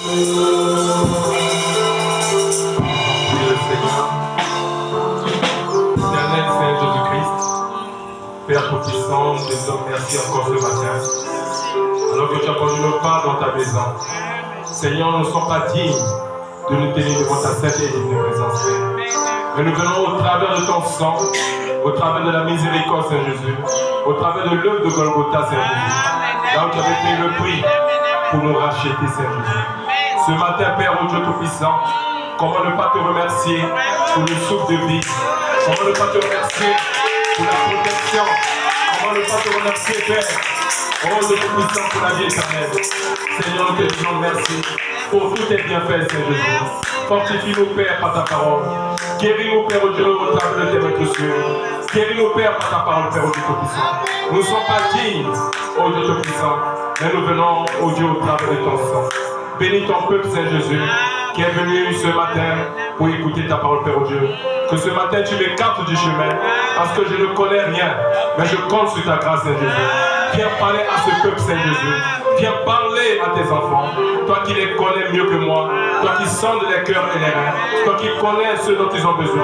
le Seigneur. Éternel Saint Jésus-Christ, Père Tout-Puissant, je te remercie encore ce matin. Alors que tu as conduit nos pas dans ta maison. Seigneur, nous ne sommes pas dignes de nous tenir devant ta sainte et divine présence. Mais nous venons au travers de ton sang, au travers de la miséricorde, Saint Jésus, au travers de l'œuvre de Golgotha, Saint Jésus, là où tu avais payé le prix pour nous racheter, Saint Jésus. Ce matin, Père, ô Dieu Tout-Puissant, comment ne pas te remercier pour le souffle de vie? Comment ne pas te remercier pour la protection? Comment ne pas te remercier, Père, ô Dieu Tout-Puissant, pour la vie éternelle? Seigneur, nous te disons merci pour tous tes bienfaits, Saint Jésus. Fortifie-nous, Père, par ta parole. Guéris-nous, Père, ô Dieu, au travers de tes maîtres. Guéris-nous, Père, par ta parole, Père, ô Dieu Tout-Puissant. Nous ne sommes pas dignes, ô Dieu Tout-Puissant, mais nous venons, ô Dieu, au travers de ton sang. Bénis ton peuple, Saint Jésus, qui est venu ce matin pour écouter ta parole, Père, ô Dieu. Que ce matin, tu m'écartes du chemin, parce que je ne connais rien, mais je compte sur ta grâce, Saint Jésus. Viens parler à ce peuple, Saint Jésus. Viens parler à tes enfants. Toi qui les connais mieux que moi. Toi qui sondes les cœurs et les reins. Toi qui connais ce dont ils ont besoin.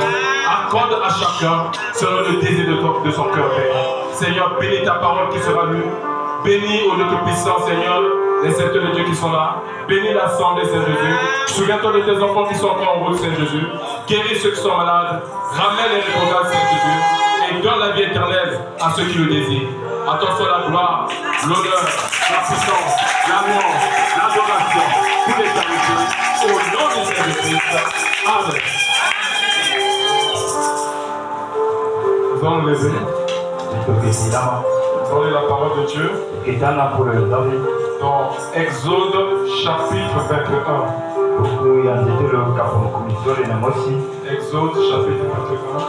Accorde à chacun selon le désir de son cœur, Père. Seigneur, bénis ta parole qui sera lue. Bénis au Dieu Tout-Puissant, Seigneur, les serviteurs de Dieu qui sont là. Bénis l'assemblée, Saint Jésus. Souviens-toi de tes enfants qui sont encore en route, Saint Jésus. Guéris ceux qui sont malades. Ramène les réprobables, Saint Jésus. Et donne la vie éternelle à ceux qui le désirent. À toi soit la gloire, l'honneur, la puissance, l'amour, l'adoration, pour l'éternité, au nom de Jésus-Christ. Amen. Nous allons lever. Nous allons lire la parole de Dieu dans Exode chapitre 21. Exode chapitre 21.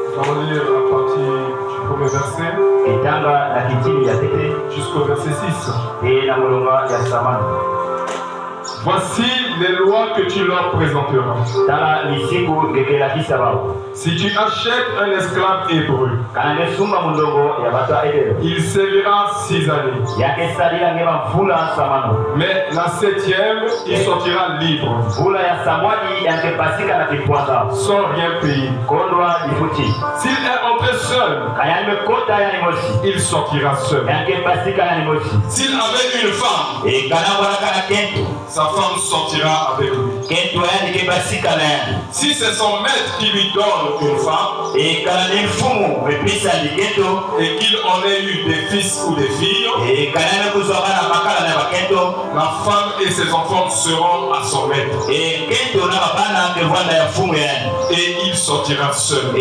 Nous allons lire la partie du premier verset jusqu'au verset 6. Voici les lois que tu leur présenteras. Si tu achètes un esclave hébreu, il servira 6 années. Mais la 7e, il sortira libre, sans rien payer. S'il est entré seul, il sortira seul. S'il avait une femme, sa femme sortira avec lui. Si c'est son maître qui lui donne une femme, et qu'il en ait eu des fils ou des filles, la femme et ses enfants seront à son maître. Et il sortira seul.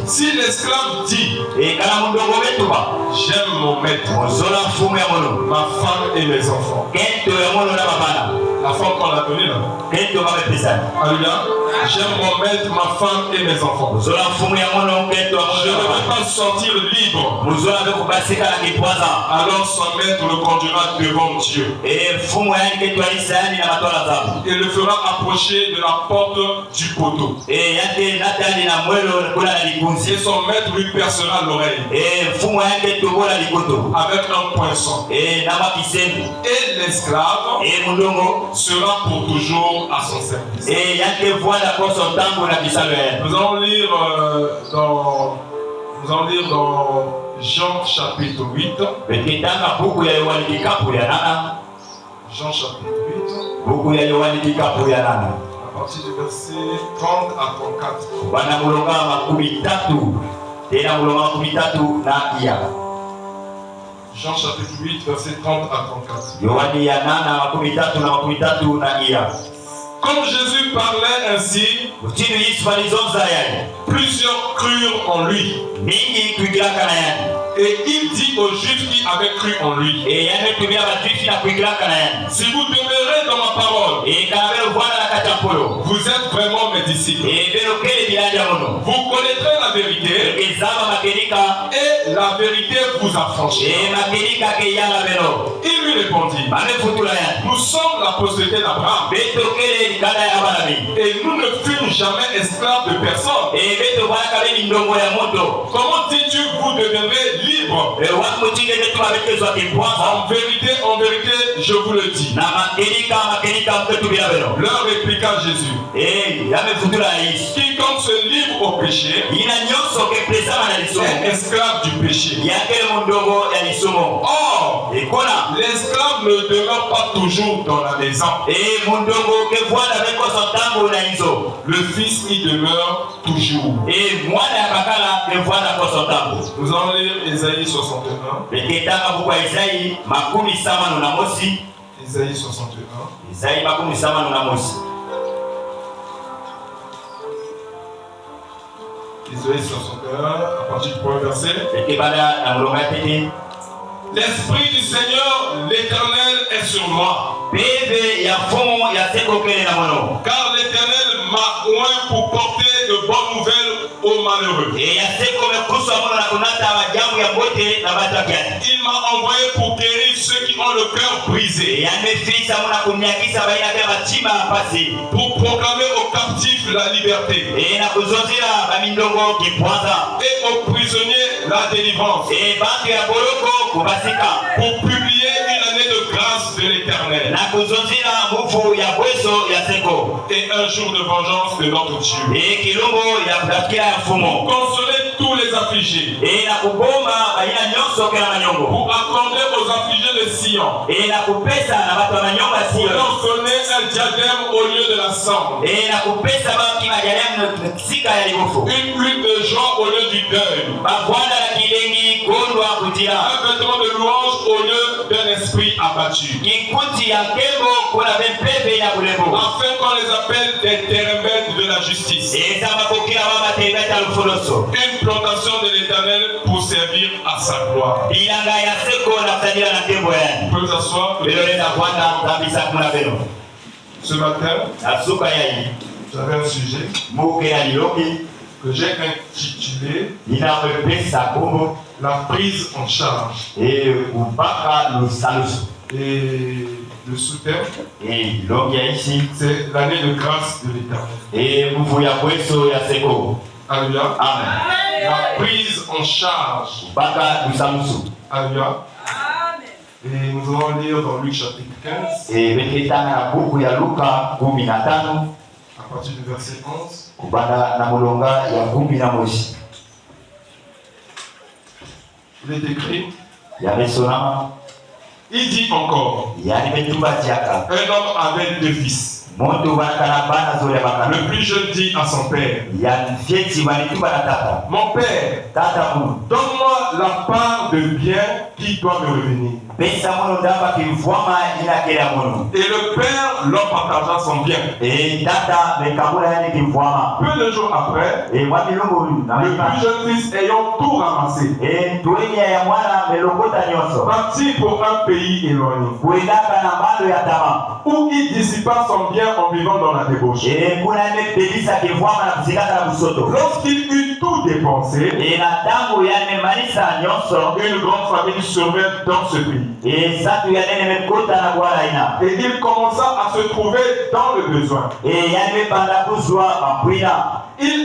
Si l'esclave dit, j'aime mon maître, ma femme et mes enfants, la femme qu'on a donnée là. Alléluia. J'aime mon maître, ma femme et mes enfants. Je ne vais pas sortir libre. Alors son maître le conduira devant Dieu. Et le fera approcher de la porte du poteau. Et son maître lui percera l'oreille avec un poinçon. Et l'esclave sera pour toujours à son service. Nous allons lire dans Jean chapitre 8. Jean chapitre 8. À partir du verset 30 à 34. Jean chapitre 8, verset 30 à 34. Comme Jésus parlait ainsi, plusieurs crurent en lui. Et il dit aux Juifs qui avaient cru en lui, si vous demeurez dans ma parole, vous êtes vraiment mes disciples. Vous connaîtrez la vérité et la vérité vous affranchira. Il lui répondit, nous sommes la postérité d'Abraham et nous ne fûmes jamais esclaves de personne. Comment dis-tu vous deviendrez libre. En vérité, je vous le dis. Leur répliqua Jésus. Quiconque se livre au péché est esclave du péché. Or, l'esclave ne demeure pas toujours dans la maison. Le Fils y demeure toujours. Nous allons lire Ésaïe 61. Ésaïe 61. Ésaïe 61, à partir du premier verset. L'Esprit du Seigneur, l'Éternel, est sur moi. Car l'Éternel m'a oint pour porter de bonnes nouvelles aux malheureux. Il m'a envoyé pour guérir ceux qui ont le cœur brisé. Pour proclamer aux captifs la liberté. Et aux prisonniers la délivrance. Pour publier une année de grâce de l'Éternel. Et un jour de vengeance de notre Dieu. Pour consoler tous les affligés. Pour accorder aux affligés de Sion. Pour leur donner un diadème au lieu de la cendre. Une huile de joie au lieu du deuil. Un vêtement de louange au lieu d'un esprit abattu. Afin qu'on les appelle des terrebelles de la justice. Une plantation de l'Éternel pour servir à sa gloire. Vous pouvez vous asseoir. Ce matin, j'avais un sujet que j'ai intitulé la prise en charge. Et le sous-thème, c'est l'année de grâce de l'Éternel. Alléluia. Amen. La prise en charge. Alléluia. Et nous allons lire dans Luc chapitre 15. À partir du verset 11. Il est écrit. Il dit encore. Un homme avait 2 fils. Le plus jeune dit à son père, mon père, donne-moi la part de bien qui doit me revenir. Et le père leur partagea son bien. Peu de jours après, le plus jeune fils ayant tout ramassé, partit pour un pays éloigné, où il dissipa son bien en vivant dans la débauche. Lorsqu'il eut tout dépensé, une grande famine survint dans ce pays. Et il commença à se trouver dans le besoin. Il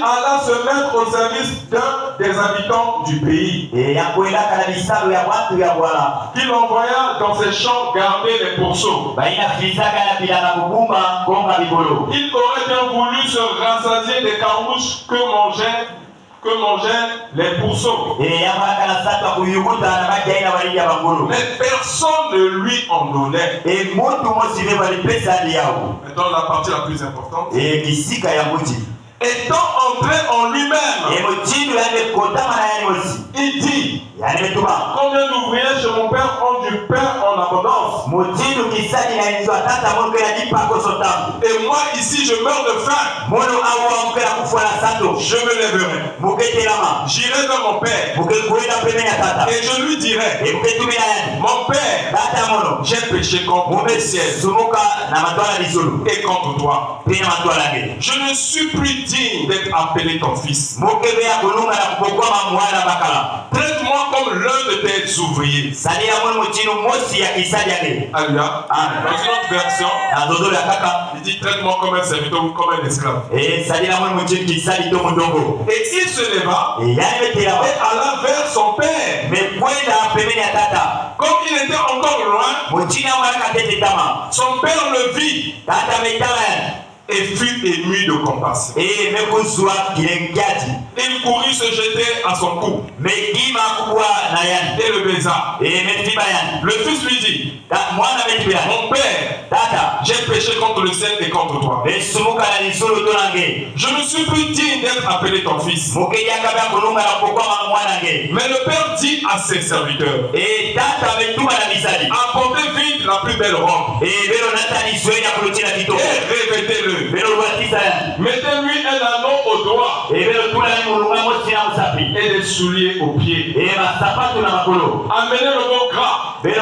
alla se mettre au service d'un des habitants du pays. Il envoya dans ses champs garder les pourceaux. Il aurait bien voulu se rassasier des carouches que mangeaient les pourceaux. Mais personne ne lui en donnait. Maintenant, la partie la plus importante. Étant entré en lui-même, il dit, combien d'ouvriers chez mon père ont du pain en abondance, et moi ici je meurs de faim. Je me lèverai, j'irai vers mon père, et je lui dirai, Mon père, j'ai péché contre le ciel et contre toi. Je ne suis plus digne d'être appelé ton fils. Traite-moi comme l'un de tes ouvriers. Alléluia. Dans une autre version, il dit traite-moi comme un serviteur ou comme un esclave. Et il se leva et alla vers son père. Comme il était encore loin, son père le vit et fut ému de compassion. Il courut se jeter à son cou et le baisa. Le fils lui dit, mon père, j'ai péché contre le ciel et contre toi. Je ne suis plus digne d'être appelé ton fils. Mais le père dit à ses serviteurs, apportez vite la plus belle robe et revêtez-le. Mettez-lui un anneau au doigt et des souliers aux pieds. Amenez le veau gras et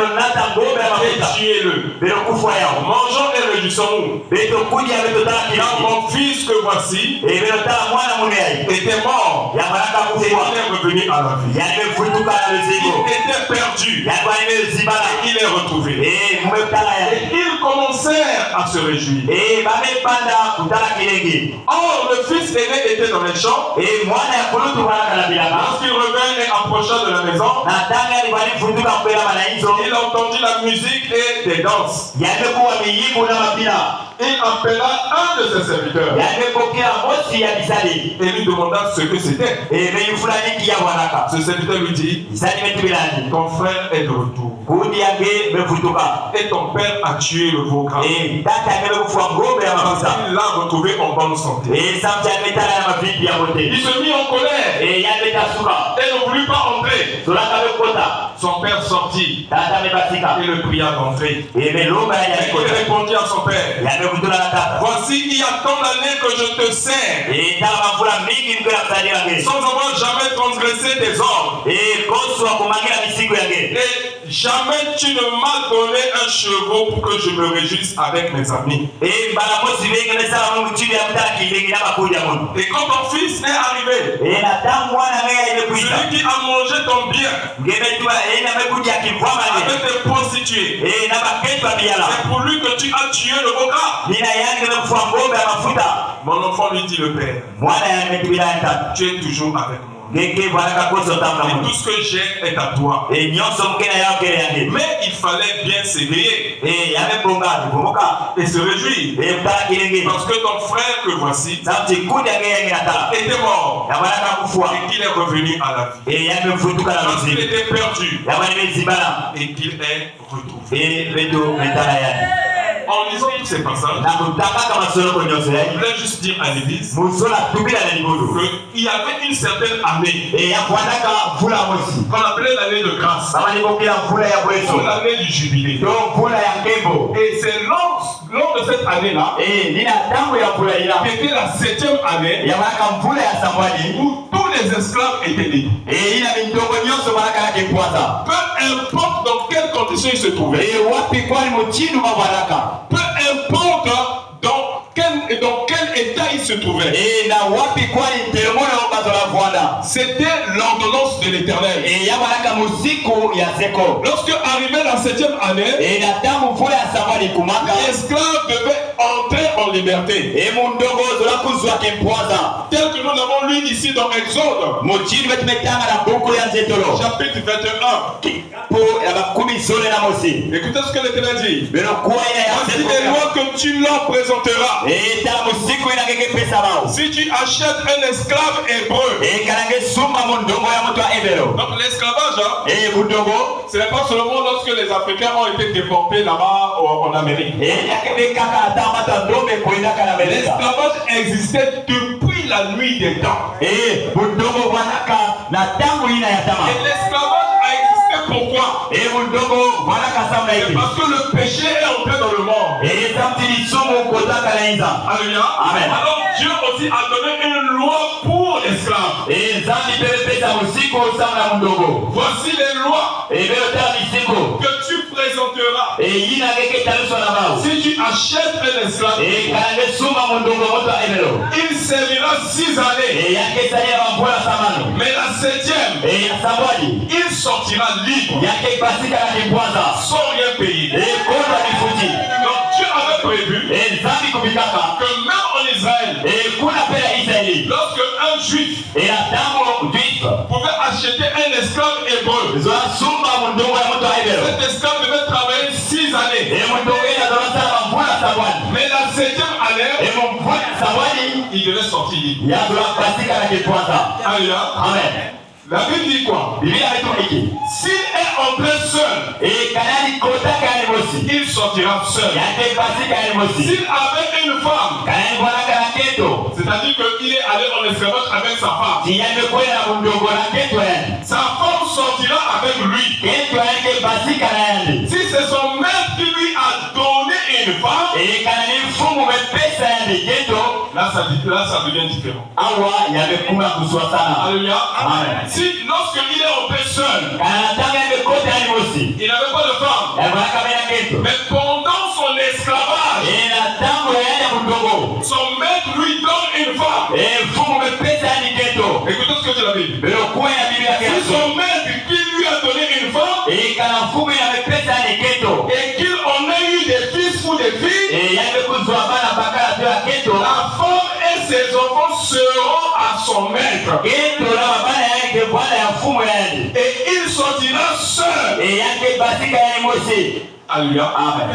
tuez-le. Mangeons et réjouissons-nous. Car mon fils que voici était mort et il est revenu à la vie. Il était perdu et il est retrouvé. Et ils commencèrent à se réjouir. Or, le fils aîné était dans les champs. Lorsqu'il revint et approcha de la maison, il entendit la musique et des danses. Il appela un de ses serviteurs et lui demanda ce que c'était. Ce serviteur lui dit, ton frère est de retour et ton père a tué le veau gras. Il l'a retrouvé en bonne santé. Il se mit en colère et ne voulut pas entrer. Son père sortit et le pria d'entrer. Et il répondit à son père, voici, il y a tant d'années que je te sers sans avoir jamais transgressé tes ordres. Et jamais tu ne m'as donné un chevreau pour que je me réjouisse avec mes amis. Et quand ton fils est arrivé, celui qui a mangé ton bien avec tes prostituées, c'est pour lui que tu as tué le veau gras. Mon enfant lui dit le père, tu es toujours avec moi. Et tout ce que j'ai est à toi. Mais il fallait bien s'éveiller et se réjouir. Parce que ton frère que voici était mort et qu'il est revenu à la vie. Parce qu'il était perdu et qu'il est retrouvé. En lisant tous ces passages, je voulais juste dire à l'église qu'il y avait une certaine année qu'on appelait l'année de grâce, ou l'année du jubilé. Et c'est lors de cette année-là, qui était la 7e année, où tous les esclaves étaient libres. Peu importe dans quelles conditions ils se trouvaient, peu importe dans quel état il se trouvait, c'était l'ordonnance de l'Éternel. Lorsque arrivait la 7e année, l'esclave devait entrer en liberté, tel que nous l'avons lu ici dans Exode chapitre 21. Écoutez ce que l'Éternel dit. Voici les lois que tu leur présenteras si tu achètes un esclave hébreu. Donc l'esclavage, ce n'est pas seulement lorsque les Africains ont été déportés là-bas en Amérique. L'esclavage existait depuis la nuit des temps. Et l'esclavage a existé pourquoi? C'est parce que le péché est entré dans le monde. Alléluia. Amen. Alors Dieu aussi a donné une loi pour l'esclave. Voici les lois que présentera. Si tu achètes un esclave, il servira 6 années. Mais la 7e, il sortira libre, sans rien payer. Donc Dieu avait prévu que même en Israël, lorsque un juif pouvait acheter un esclave hébreu, cet esclave devait travailler 6 années. Mais la 7e année, il devait sortir libre. Alléluia. Amen. La Bible dit quoi? S'il est entré seul, il sortira seul. S'il avait une femme, c'est-à-dire qu'il est allé en esclavage avec sa femme, sa femme sortira avec lui. Si c'est son maître qui lui a donné une femme, là ça devient différent. Alléluia. Si lorsqu'il est entré seul, il n'avait pas de femme, mais pendant son esclavage, son maître lui donne une femme. Écoutez ce que dit la Bible. Si son maître qui lui a donné une femme et qu'il en ait eu des fils ou des filles, la femme et ses enfants seront à son maître. Et il sortira seul. Alléluia. Amen.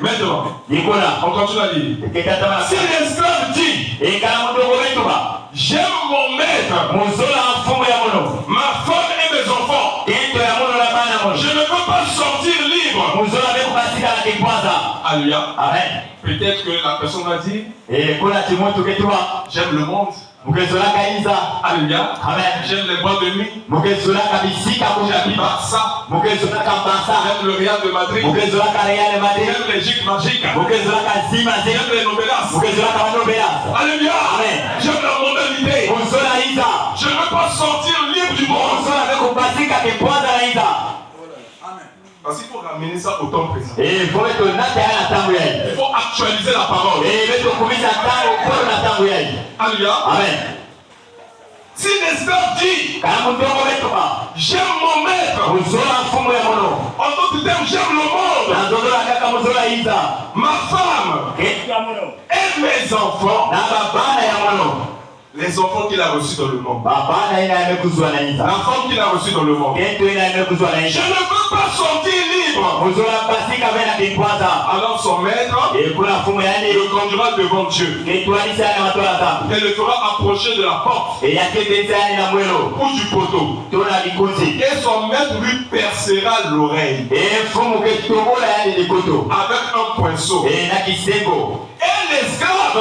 Maintenant, on continue à dire. Si l'esclave dit, j'aime mon maître, ma femme et mes enfants, je ne peux pas sortir libre. Alléluia. Amen. Peut-être que la personne va dire, j'aime le monde. Alléluia. Amen. J'aime les boîtes de nuit. J'aime Barça. J'aime le Real de Madrid. J'aime les gigs magiques. J'aime les novelas. Alléluia. Amen. J'aime la mondialité. Je ne veux pas sortir libre du monde. Parce qu'il faut ramener ça au temps présent. Il faut actualiser la parole. Alléluia. Amen. Si l'esclave dit, j'aime mon maître, en d'autres termes, j'aime le monde, ma femme et mes enfants, les enfants qu'il a reçus dans le monde, la femme qu'il a reçue dans le monde, je ne peux pas sortir libre. Alors son maître le conduira devant Dieu et le fera approcher de la porte ou du poteau, et son maître lui percera l'oreille avec un poinçon. Et l'esclave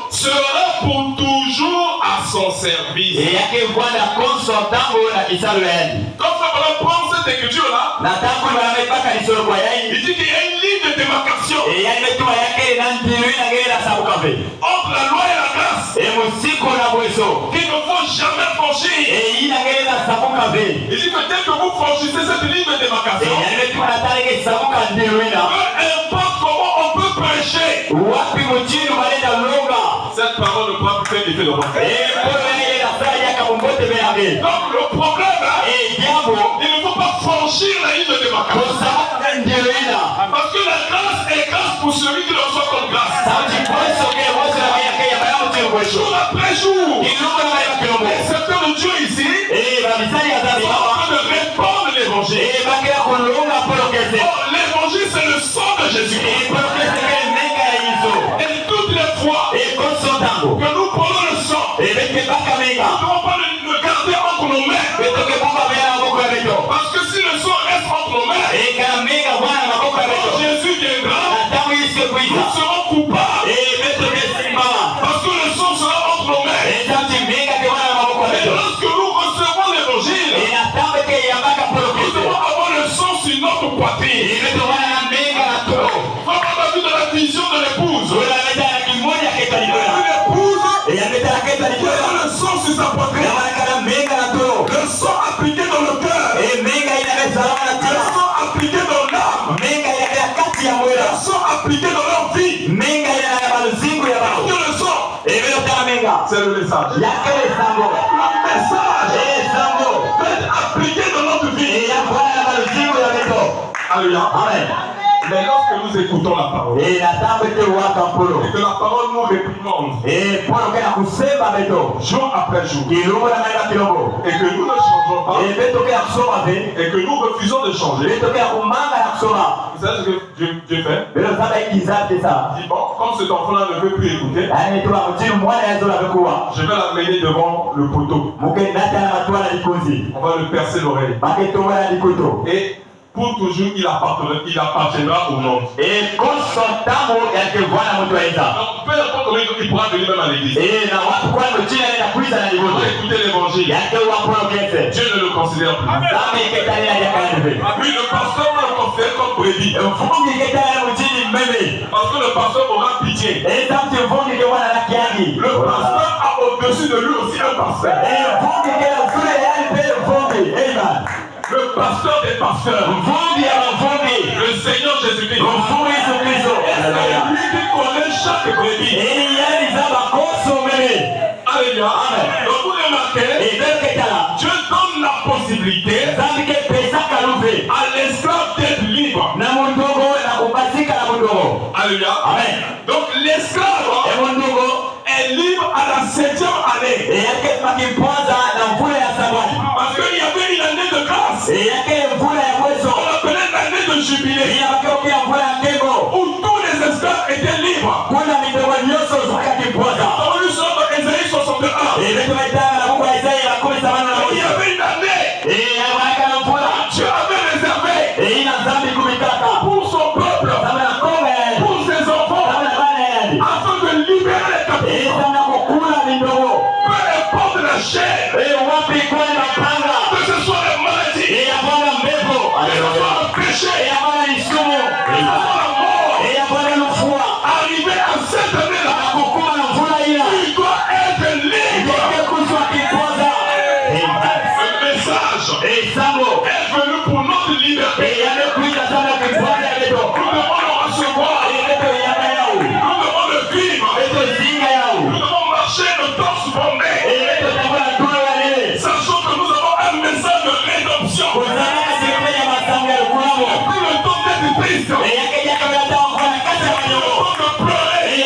sera pour toujours à son service. Quand Frère prend cette écriture-là, il dit qu'il y a une ligne de démarcation entre la loi et la grâce qu'il ne faut jamais franchir. Il dit que dès que vous franchissez cette ligne de démarcation, peu importe comment on peut prêcher, cette parole ne pourra plus faire l'effet de roi. Donc le problème, il ne faut pas franchir la ligne de démarcation. Parce que la grâce est grâce pour celui qui le reçoit comme grâce. Jour après jour, les serviteurs de Dieu ici sont en train de répandre l'évangile. Or, l'évangile, c'est le sang de Jésus. Et toutes les fois que nous prenons le sang, nous ne devons pas le garder entre nos mains. Parce que si le sang reste entre nos mains, quand Jésus viendra, nous serons coupables. Parce que le sang sera entre nos mains. Et lorsque nous recevons l'évangile, nous devons avoir le sang sur notre poitrine. Comme on a vu dans la vision de l'épouse. Le sang sur sa poitrine. Le sang appliqué dans le cœur. Le sang appliqué dans l'âme. Alléluia. Amen. Mais lorsque nous écoutons la parole, et que la parole nous réprimande, jour après jour, et que nous ne changeons pas, et que nous refusons de changer, vous savez ce que Dieu fait? Il dit bon, comme cet enfant-là ne veut plus écouter, je vais l'amener devant le poteau. On va le percer l'oreille. Et pour toujours, il appartiendra au monde. Et quand son temps, donc peu importe comment il pourra venir même à l'église. Il va écouter l'évangile. Dieu ne le considère plus. Lui, le pasteur va le considérer comme brebis. Parce que le pasteur aura pitié. Le pasteur a au-dessus de lui aussi un pasteur. Le pasteur des pasteurs, le Seigneur Jésus-Christ, c'est lui qui connaît chaque brebis. Alléluia. Donc vous remarquez, Dieu donne la possibilité à l'esclave d'être libre. Alléluia. Donc l'esclave est libre à la 7e année. Parce qu'il y avait une année de grâce. On appelait l'année de jubilé. Où tous les esclaves étaient libres. Dans Ésaïe 61. Il y avait une année. Dieu avait réservé pour son peuple, pour ses enfants, afin de libérer les captifs. Peu importe la chair, que ce soit la maladie, que ce soit le péché, que ce soit la mort, arrivé à cette année-là, tu dois être libre. Le message est venu pour notre liberté. Nous devons le recevoir. Nous devons le vivre. Nous devons marcher le torse bombé. Sachant que nous avons un message de rédemption. Depuis le temps d'être triste, depuis le temps de pleurer,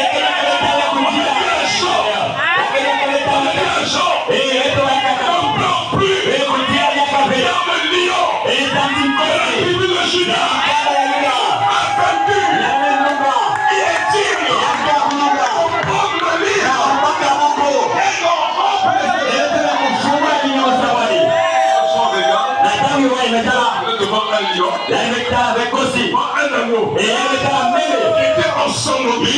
un anneau qui était ensanglanté. Elle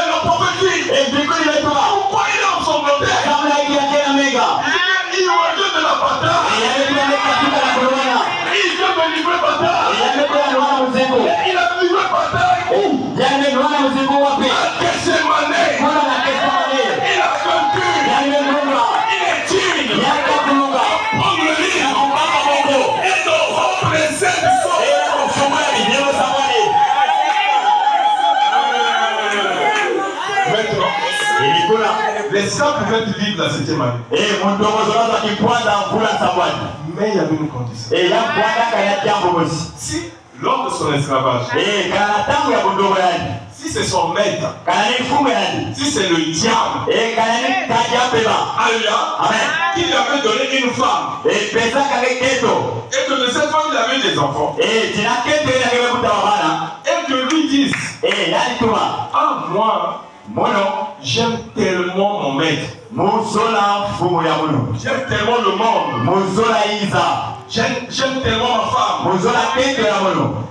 n'a pas dit pourquoi il est ensanglanté. Il revient de la bataille. Il vient de livrer bataille. Il a livré bataille où? À Gethsemane. Il a vaincu. Il est digne. Prendre le livre et de remplacer du sang. Les saints pouvaient vivre la 7e année. Mais il y avait une condition. Si lors de son esclavage, si c'est son maître, si c'est le diable, Alléluia, qui lui avait donné une femme, et que de cette femme il avait des enfants, et que lui dise, ah moi, j'aime tellement mon maître. J'aime tellement le monde. J'aime tellement ma femme.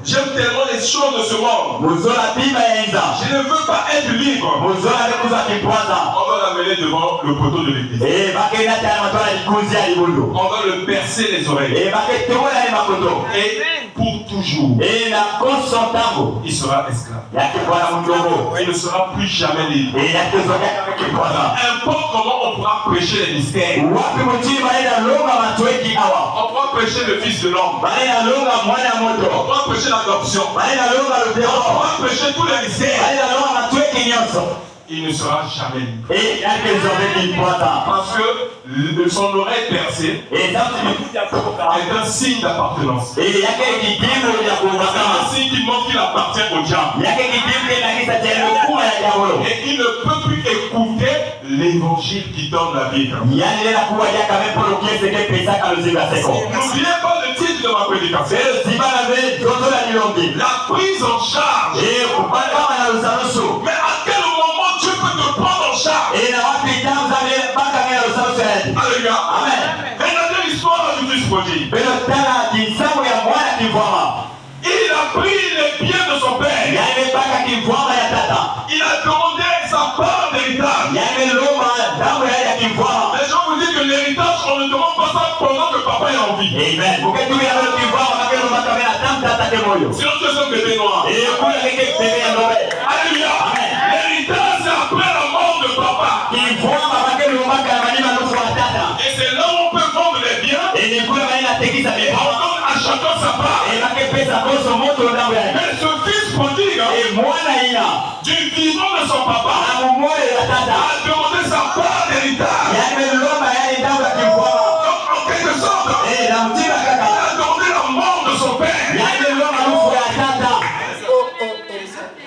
J'aime tellement les choses de ce monde. Je ne veux pas être libre. On va l'amener devant le poteau de l'église. On va le percer les oreilles. Et pour toujours, il sera esclave. Il ne sera plus jamais libre. N'importe comment on pourra prêcher les mystères. On pourra prêcher le Fils de l'homme. On pourra prêcher l'adoption. On pourra prêcher tous les mystères. il ne sera jamais libre. Et parce que son oreille percée est un signe d'appartenance. C'est un signe qui montre qu'il appartient au diable. Et il ne peut plus écouter l'évangile qui donne la vie. N'oubliez pas le titre de ma prédication. La prise en charge. Mais à quel moment Dieu peut te prendre en charge? Alléluia. Amen. Regardez l'histoire du fils prodigue. Il a pris les biens de son père. Il a demandé sa part d'héritage. Les gens vous disent que l'héritage, on ne demande pas ça pendant que papa est en vie. Amen. Sinon tu es un bébé noir. Alléluia. L'héritage, c'est après la mort de papa. Et c'est là où on peut vendre les biens. On donne à chacun sa part. Mais ce fils prodigue, du vivant de son papa, a demandé sa part d'héritage. Donc en quelque sorte, il a demandé la mort de son père.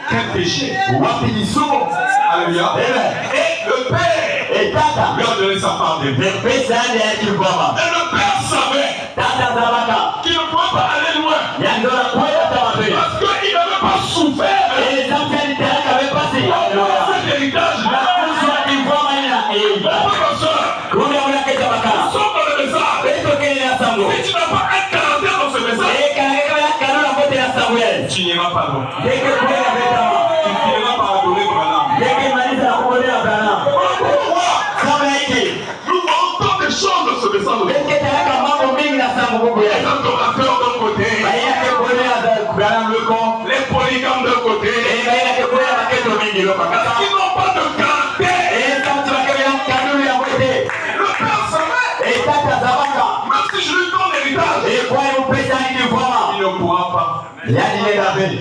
Quel péché. Alléluia. Et le père lui a donné sa part d'héritage. Et le père savait qu'il ne pouvait pas aller loin. Parce qu'il n'avait pas souffert. Cet héritage là. Sauf dans le message. Si tu n'as pas un caractère dans ce message, tu n'iras pas loin. Tu n'iras pas adorer Branham. Pourquoi? Nous voyons tant de choses dans ce message. Les adorateurs d'un côté, les polygames d'un côté, qui n'ont pas de caractère. Le père savait, même si je lui donne l'héritage, il ne pourra pas aller l'enlever.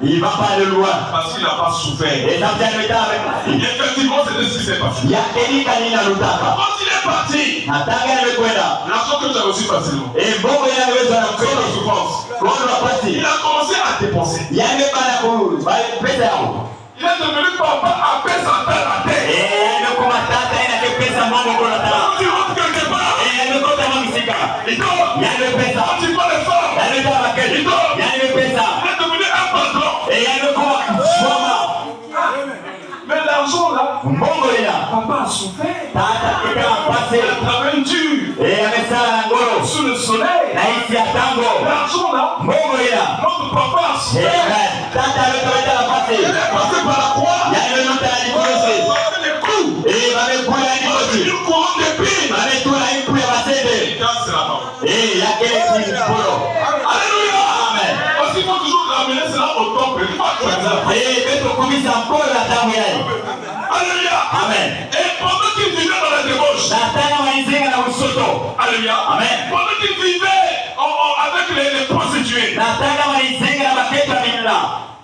Il va pas aller loin. Parce qu'il n'a pas souffert. Effectivement, c'est ce qui s'est passé. Quand il est parti, l'argent que tu as reçu facilement, sans la souffrance, il a commencé à dépenser. Il est devenu papa après sa terre à terre. Quand tu rentres quelque part, il dort. Quand tu vois les femmes, il dort. Il est devenu un patron. Mais l'argent là, papa a souffert. Il a travaillé dur. Sous le soleil. L'argent là, notre papa a souffert. Il est passé par la croix. Il a fait des coups. Il a une couronne d'épines. Alléluia. Parce qu'il faut toujours ramener cela au temple. Alléluia. Amen. Et pendant qu'il vivait dans la débauche, alléluia. Amen. Pendant qu'il vivait avec les prostituées,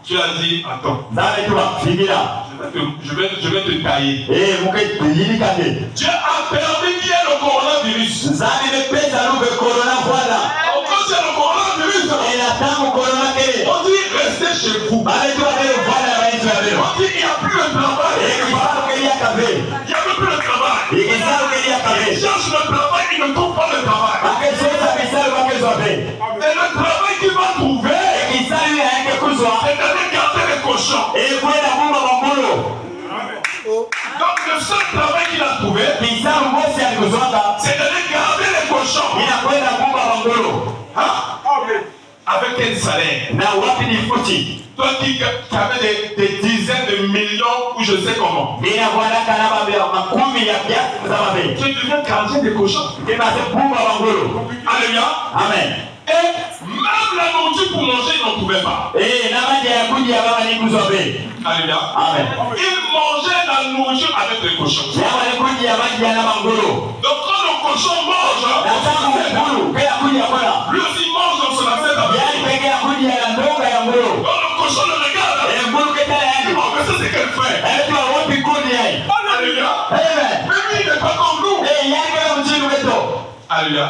tu as dit, attends, je vais te tailler. Dieu a permis qu'il y ait le coronavirus. Quand il y a le coronavirus, on dit restez chez vous. On dit il n'y a plus de travail. Il n'y a plus de travail. Il cherche le travail, il ne trouve pas le travail. Et le travail qu'il va trouver, c'est d'aller garder les cochons. Donc le seul travail qu'il a trouvé, c'est d'aller garder les cochons. Avec quel salaire? Toi qui avais des dizaines de millions ou je sais comment. Tu deviens gardien des cochons. Alléluia. Amen. Et même la nourriture pour manger, ils n'en trouvaient pas. Alléluia. Amen. Ils mangeaient la nourriture avec les cochons. Donc quand le cochon mange, lui aussi mange dans son assiette. Quand le cochon le regarde, oh mais ça c'est quel frère. Alléluia.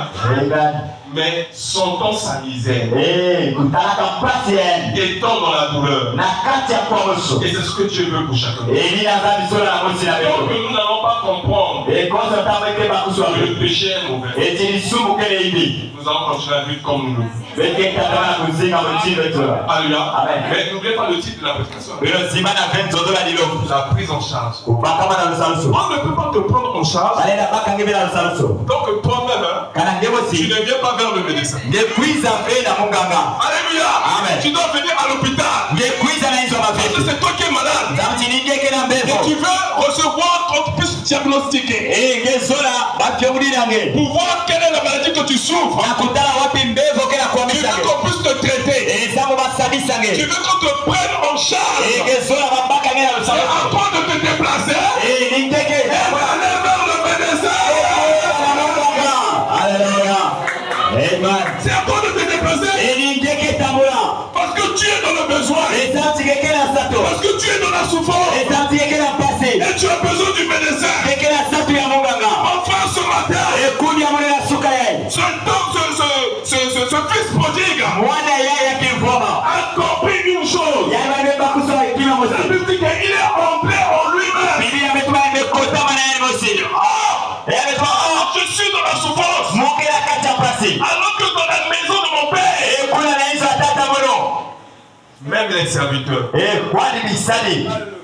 Mais sentant sa misère, étant dans la douleur, et c'est ce que Dieu veut pour chacun. Donc nous n'allons pas comprendre que le péché est mauvais. Nous allons continuer à vivre comme nous. Alléluia. Mais n'oubliez pas le titre de la prédication. La prise en charge. On ne peut pas te prendre en charge tant que toi-même, tu ne viens pas vers le médecin. Alléluia. Tu dois venir à l'hôpital. Parce que c'est toi qui es malade. Et tu veux recevoir qu'on puisse diagnostiquer. Pour voir quelle est la maladie que tu souffres. Tu veux qu'on puisse te traiter. Tu veux qu'on te prenne en charge. C'est à toi de te déplacer. Et aller vers le médecin. C'est à toi de te déplacer. Parce que tu es dans le besoin. Parce que tu es dans la souffrance. Et tu as besoin du médecin. Enfin ce matin, ce fils prodigue a compris une chose. La Bible dit qu'il est entré en lui-même. Je suis dans la souffrance. Alors que dans la maison de mon père, même les serviteurs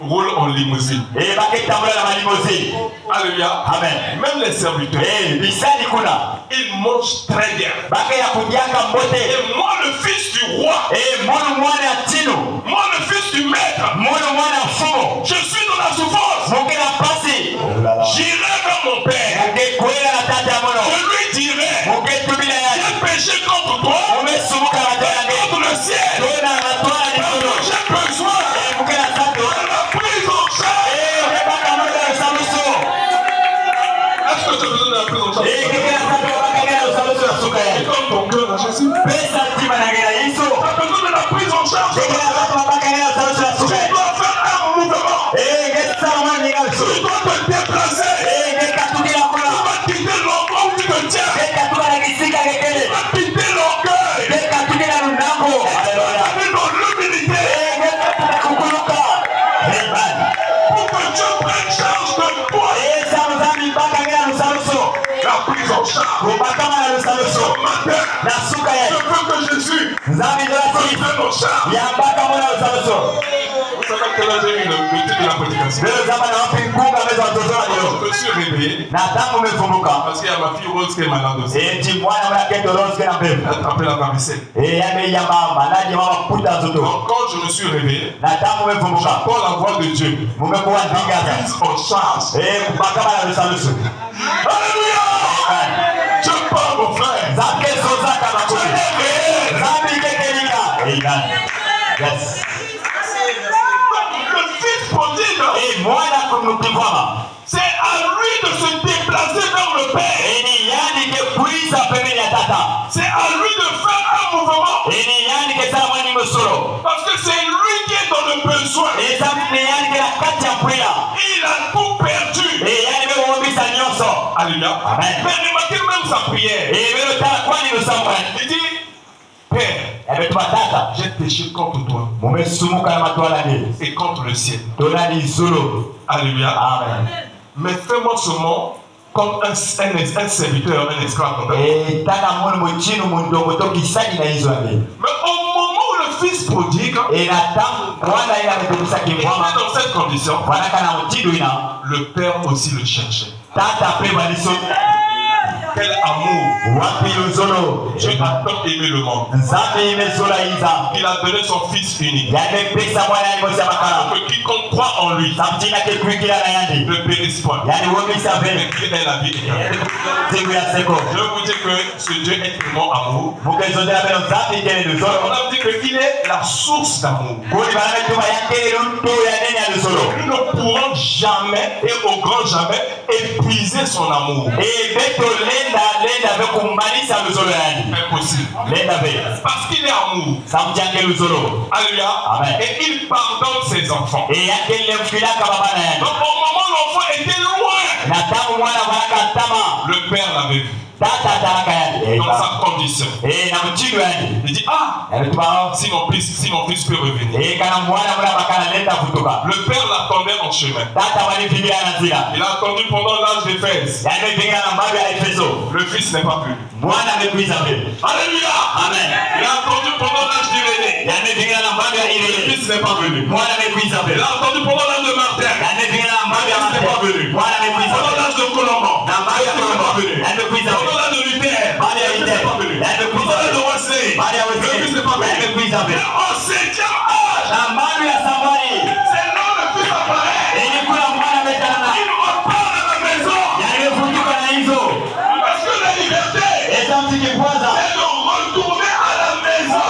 roulent en limousine. Alléluia. Amen. Même les serviteurs, ils mangent très bien. Et moi, le fils du roi, moi, le fils du maître, je suis dans la souffrance. J'irai vers mon père. Je lui dirai, j'ai péché contre toi, contre le ciel. J'ai besoin de la prise en charge. Est-ce que tu as besoin de la prise en charge? Et comme ton cœur à Jésus, tu as besoin de la prise en charge. Tu dois faire un mouvement. Tu dois te déplacer. Tu vas quitter l'endroit où tu te tiens. Tu vas quitter l'orgueil. Aller dans l'humilité. Pour que Dieu prenne charge de toi. La prise en charge. Ce matin, je veux que Jésus prenne en charge. Vous savez que là j'ai eu le titre de la prédication. Je me suis réveillé parce qu'il y a ma fille Rose qui est malade aussi. Elle appelle la varicelle. Donc quand je me suis réveillé, j'entends la voix de Dieu. La prise en charge. Alléluia. Je parle mon frère. Yes. Le fils prodigue, c'est à lui de se déplacer vers le Père. C'est à lui de faire un mouvement. Parce que c'est lui qui est dans le besoin. Il a tout perdu. Alléluia. Mais remarquez même sa prière. Il dit, Père, j'ai péché contre toi et contre le ciel. Alléluia. Amen. Mais fais-moi seulement comme un serviteur, un esclave. Mais au moment où le fils prodigue était dans cette condition, le père aussi le cherchait. Quel amour! Dieu a tant aimé le monde. Il a donné son fils unique. Pour que quiconque croit en lui ne périsse point, mais qu'il ait la vie éternelle. Je veux vous dire que ce Dieu est tellement amour. On a dit qu'il est la source d'amour. Nous ne pourrons jamais et au grand jamais épuiser son amour. Impossible. Parce qu'il est amour. Alléluia. Et il pardonne ses enfants. Donc au moment où l'enfant était loin, Le père l'avait vu. Dans sa condition. Il dit, si mon fils peut revenir. Le père l'attendait en chemin. Il a attendu pendant l'âge d'Éphèse. Le fils n'est pas venu. Alléluia. Amen. Il a attendu pendant l'âge d'Irénée. Le fils n'est pas venu. Il a attendu pendant l'âge de Martin. Le fils n'est pas venu. Pendant l'âge de Colomban. Le fils n'est pas venu. Pendant l'âge de Luther. Le fils n'est pas venu. Pendant l'âge de Wesley. Le fils n'est pas venu. Mais au 7e âge, c'est là le fils apparaît. Il repart à la maison. Parce que la liberté, c'est de retourner à la maison.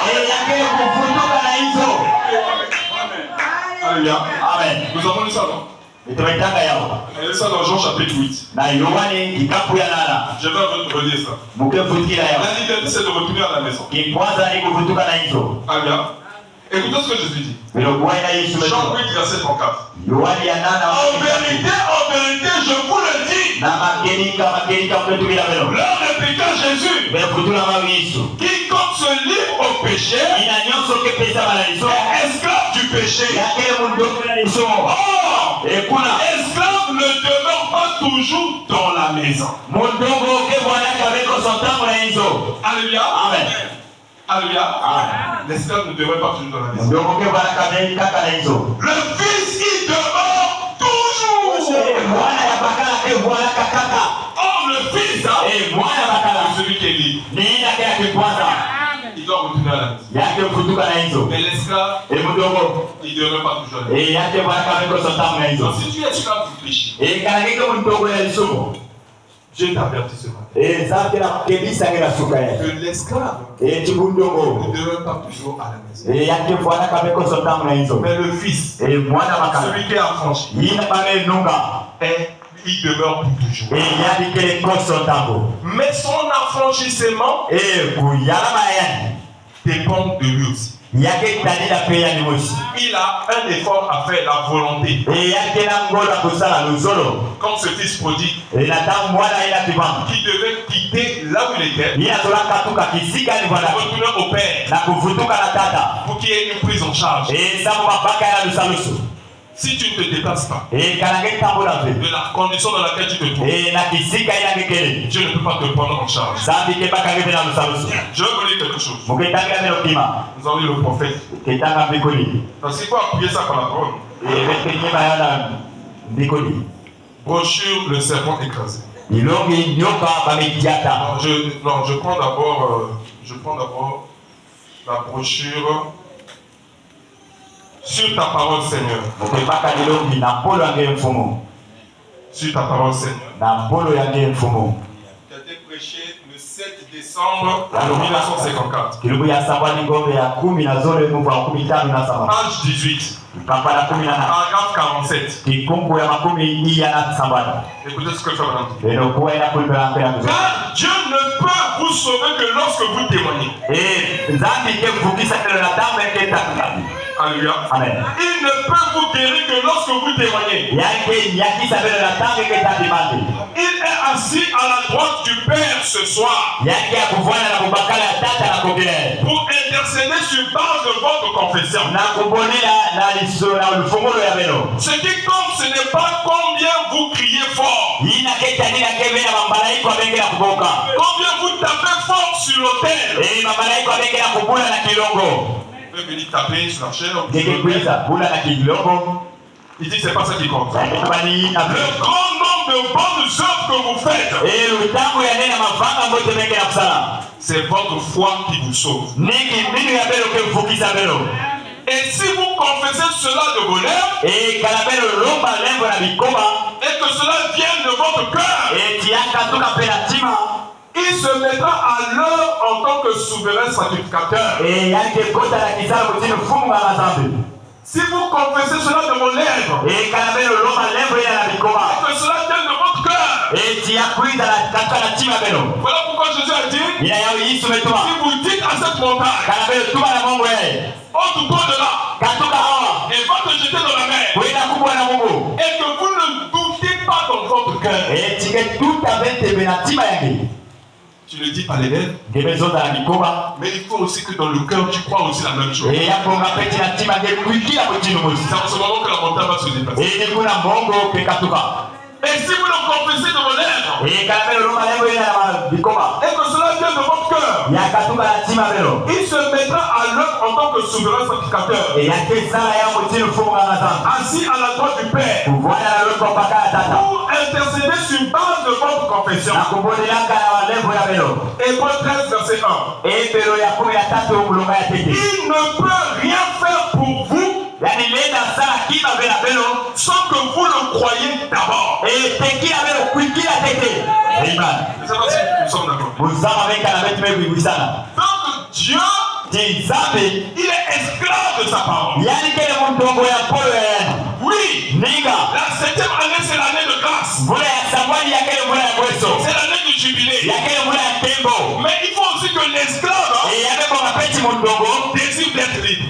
Alléluia. Amen. Nous avons lu ça, non? Et ça dans Jean chapitre 8. Je vais relire ça. La liberté, c'est de retourner à la maison. Alléluia. Écoutez ce que Jésus dit. Jean 8, verset 34. En vérité, je vous le dis. Leur répliqua Jésus. Quiconque se livre au péché est esclave du péché. Or, l'esclave ne demeure pas toujours dans la maison. Alléluia. Amen. Alléluia. L'esclave ne demeure pas toujours dans la maison. Le fils, il demeure toujours. Or, le fils, celui qui est libre, il doit retourner à la maison. Mais l'esclave, il ne demeure pas toujours à la maison. Donc, si tu es esclave du péché, Dieu t'avertit ce matin que l'esclave ne demeure pas toujours à la maison. Mais le fils, celui qui est affranchi, il demeure pour toujours. Mais son affranchissement dépend de lui aussi. Il a un effort à faire, la volonté. Comme ce fils prodigue qui devait quitter là où il était retourner au père pour qu'il y ait une prise en charge. Si tu ne te déplaces pas de la condition dans laquelle tu te trouves, Dieu ne peut pas te prendre en charge. Je veux vous dire quelque chose. Nous avons lu le prophète. Parce qu'il faut appuyer ça par la parole. Brochure, le serpent écrasé. Je prends d'abord la brochure. Sur ta parole, Seigneur. Sur ta parole, Seigneur. Qui a été prêché le 7 décembre 1954. Page 18. Paragraphe 47. Écoutez ce que je veux dire. Car Dieu ne peut vous sauver que lorsque vous témoignez. Alléluia. Amen. Il ne peut vous guérir que lorsque vous témoignez. Il est assis à la droite du Père ce soir pour intercéder sur base de votre confession. Ce qui compte, ce n'est pas combien vous criez fort, combien vous tapez fort sur l'autel. Vous pouvez venir taper sur la chair. Il dit que c'est pas ça qui compte. Le grand nombre de bonnes œuvres que vous faites, c'est votre foi qui vous sauve. Et si vous confessez cela de bonheur, et que cela vienne de votre cœur, il se mettra à l'heure en tant que souverain sacrificateur. Si vous confessez cela de vos lèvres, et que cela vienne de votre cœur, voilà pourquoi Jésus a dit, si vous dites à cette montagne, ôte-toi de là, et va te jeter dans la mer, et que vous ne doutez pas dans votre cœur, cœur. Tu le dis par les lèvres, mais il faut aussi que dans le cœur, tu crois aussi la même chose. C'est en ce moment que la montagne va se déplacer. Et si vous le confessez de vos lèvres, et que cela vient de votre cœur, il se mettra à l'œuvre en tant que souverain sacrificateur, assis à la droite du Père, pour intercéder sur base de votre confession. Hébreux 13, verset 1. Il ne peut rien faire pour vous sans que vous le croyez d'abord. Amen. Je ne sais pas si nous sommes d'accord. Donc Dieu, il est esclave de sa parole. Oui, la 7e année, c'est l'année de grâce. C'est l'année du jubilé. Mais il faut aussi que l'esclave désire d'être libre.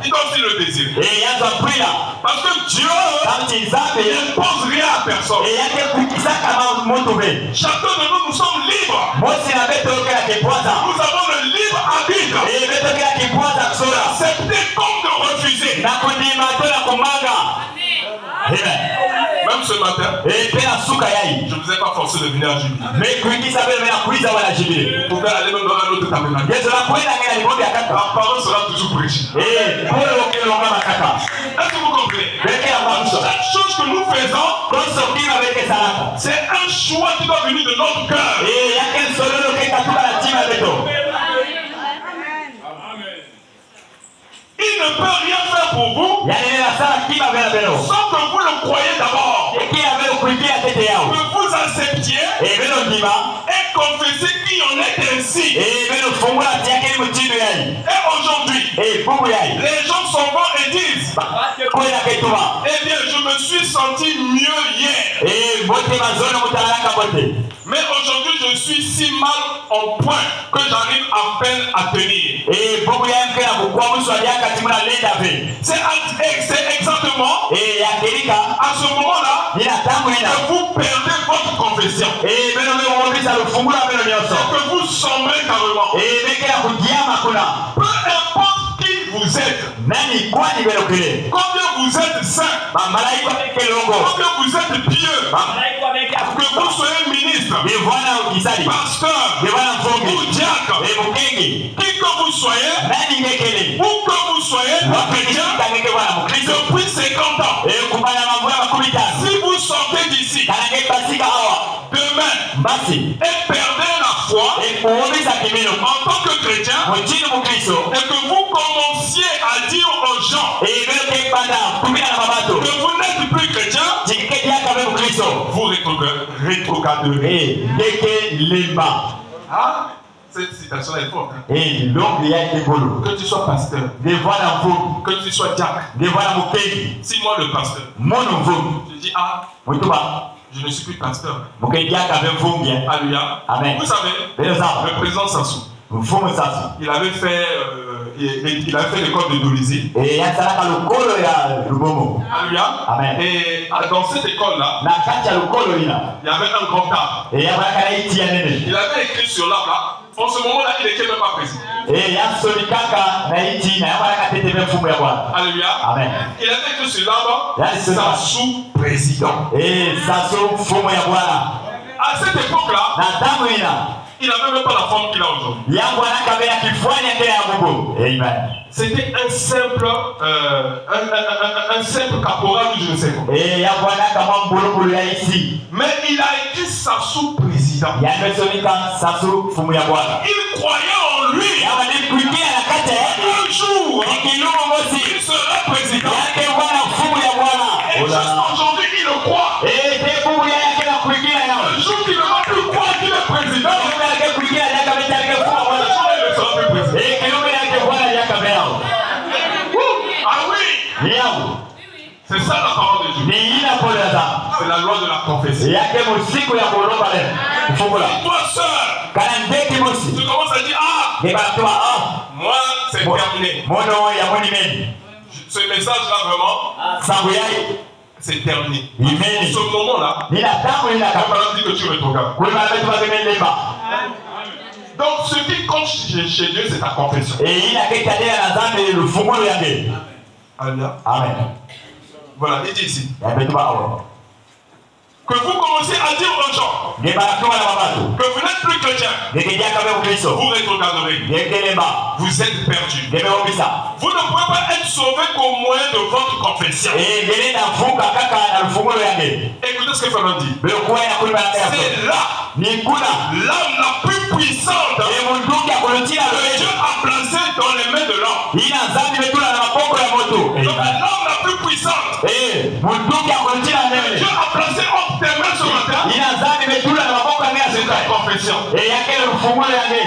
Il doit aussi le désirer. Parce que Dieu n'impose rien à personne. Chacun de nous sommes libres. Nous avons le libre arbitre d'accepter comme de refuser. Même ce matin, je ne vous ai pas forcé de venir à jubiler. Vous pouvez aller même dans un autre tabernacle. La parole sera toujours prêchée. Est-ce que vous comprenez? Chaque chose que nous faisons, c'est un choix qui doit venir de notre cœur. Il ne peut rien faire pour vous sans que vous le croyez d'abord. Que vous acceptiez et confessez qu'il en est ainsi. Et aujourd'hui, les gens s'en vont et disent, eh bien, je me suis senti mieux hier. Mais aujourd'hui, je suis si mal en point que j'arrive à peine à tenir. C'est exactement à ce moment-là que vous perdez votre confession. Et que vous sombrez carrément. Peu importe qui vous êtes, combien vous êtes saint, combien vous êtes pieux, que vous soyez ministre, pasteur ou diacre, qui que vous soyez, où que vous soyez, chrétien, depuis 50 ans, si vous sortez d'ici demain et perdez la foi en tant que chrétien, et que vous commenciez à dire aux gens que vous n'êtes plus chrétien, vous rétrograderez. Cette citation est forte. Hein? Que tu sois pasteur, que tu sois diacre. Si moi le pasteur, je dis je ne suis plus pasteur. Alléluia. Vous savez, le président Sassou, il avait fait l'école de Dolisie. Alléluia. Et dans cette école-là, il y avait un grand arbre. Il avait écrit sur l'arbre là. En ce moment-là, il n'était même pas président. Alléluia. Amen. Il avait écrit sur l'arbre Sassou président. À cette époque-là, il n'avait même pas la forme qu'il a aujourd'hui. C'était un simple caporal ou je ne sais quoi. Mais il a écrit Sassou président. Il croyait en lui. Un jour, il sera président. Et juste aujourd'hui, il le croit. Un jour, il ne va plus croire qu'il est président. Ah oui! C'est ça la parole de Dieu. C'est la loi de la confession. Toi seul, tu commences à dire moi c'est terminé. Ce message là vraiment, c'est terminé. Amen. En ce moment-là, Ni la tamu ni la la kapa. parole dit que tu rétrogrades. Kule malaika tuwazemeleba. Donc, ce qui compte chez Dieu, c'est ta confession. Ila kekadea na zambi lufungulo yange. Alléluia. Amen. Voilà, il dit ici. Yapetuba awo. Que vous commencez à dire aux gens Ngebarakiwa na wabatu. que vous n'êtes plus chrétien. Ngekedia kabe ukristo. Vous rétrograderez. Ngekeleba. Vous êtes perdus. Ngebeobisa. Vous ne pouvez pas être sauvés qu'au moyen de votre confession. Ngene na funga kaka na lufungulo yange. Écoutez ce que Fabien dit. Beokuwa na kulima na kaso. C'est là Ni kuna. l'âme la plus puissante Munduki akulutia que Dieu a placée dans les mains de l'homme. ina zambi betula na maboko ya moto. Donc l'âme la plus puissante Munduki akulutia na que Dieu nene. a placée entre tes mains ce matin, Ina zambi betula na maboko ya c'est ngea. ta confession. Yake lufungulo yange.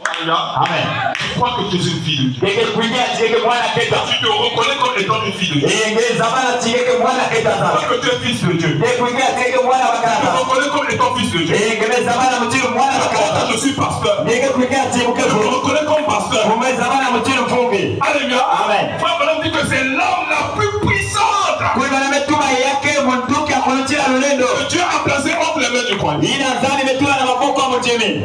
Alléluia. Amen. Tu crois que tu es une fille de Dieu. Keke kuingia chike mwana keta. Tu te reconnais comme étant une fille de Dieu. Ngeze zamana chike mwana keta Tu sana. crois que tu es fils de Dieu. Keke kuingia chike mwana Tu te wakata. reconnais comme étant fils de Dieu. Ngeze zamana mutiru mwana Tu crois wakata. que je suis pasteur. Keke kuingia chike Je me mkefu. reconnais comme pasteur. Mume zamana mutiru fungi. Alléluia. Amen. Frère Branham dit que c'est l'âme la plus puissante Kuiba na metuma yake munduki akulutia lulendo. que Dieu a placée entre les mains du croyant. Ina zambi betula na maboko ya mutimi.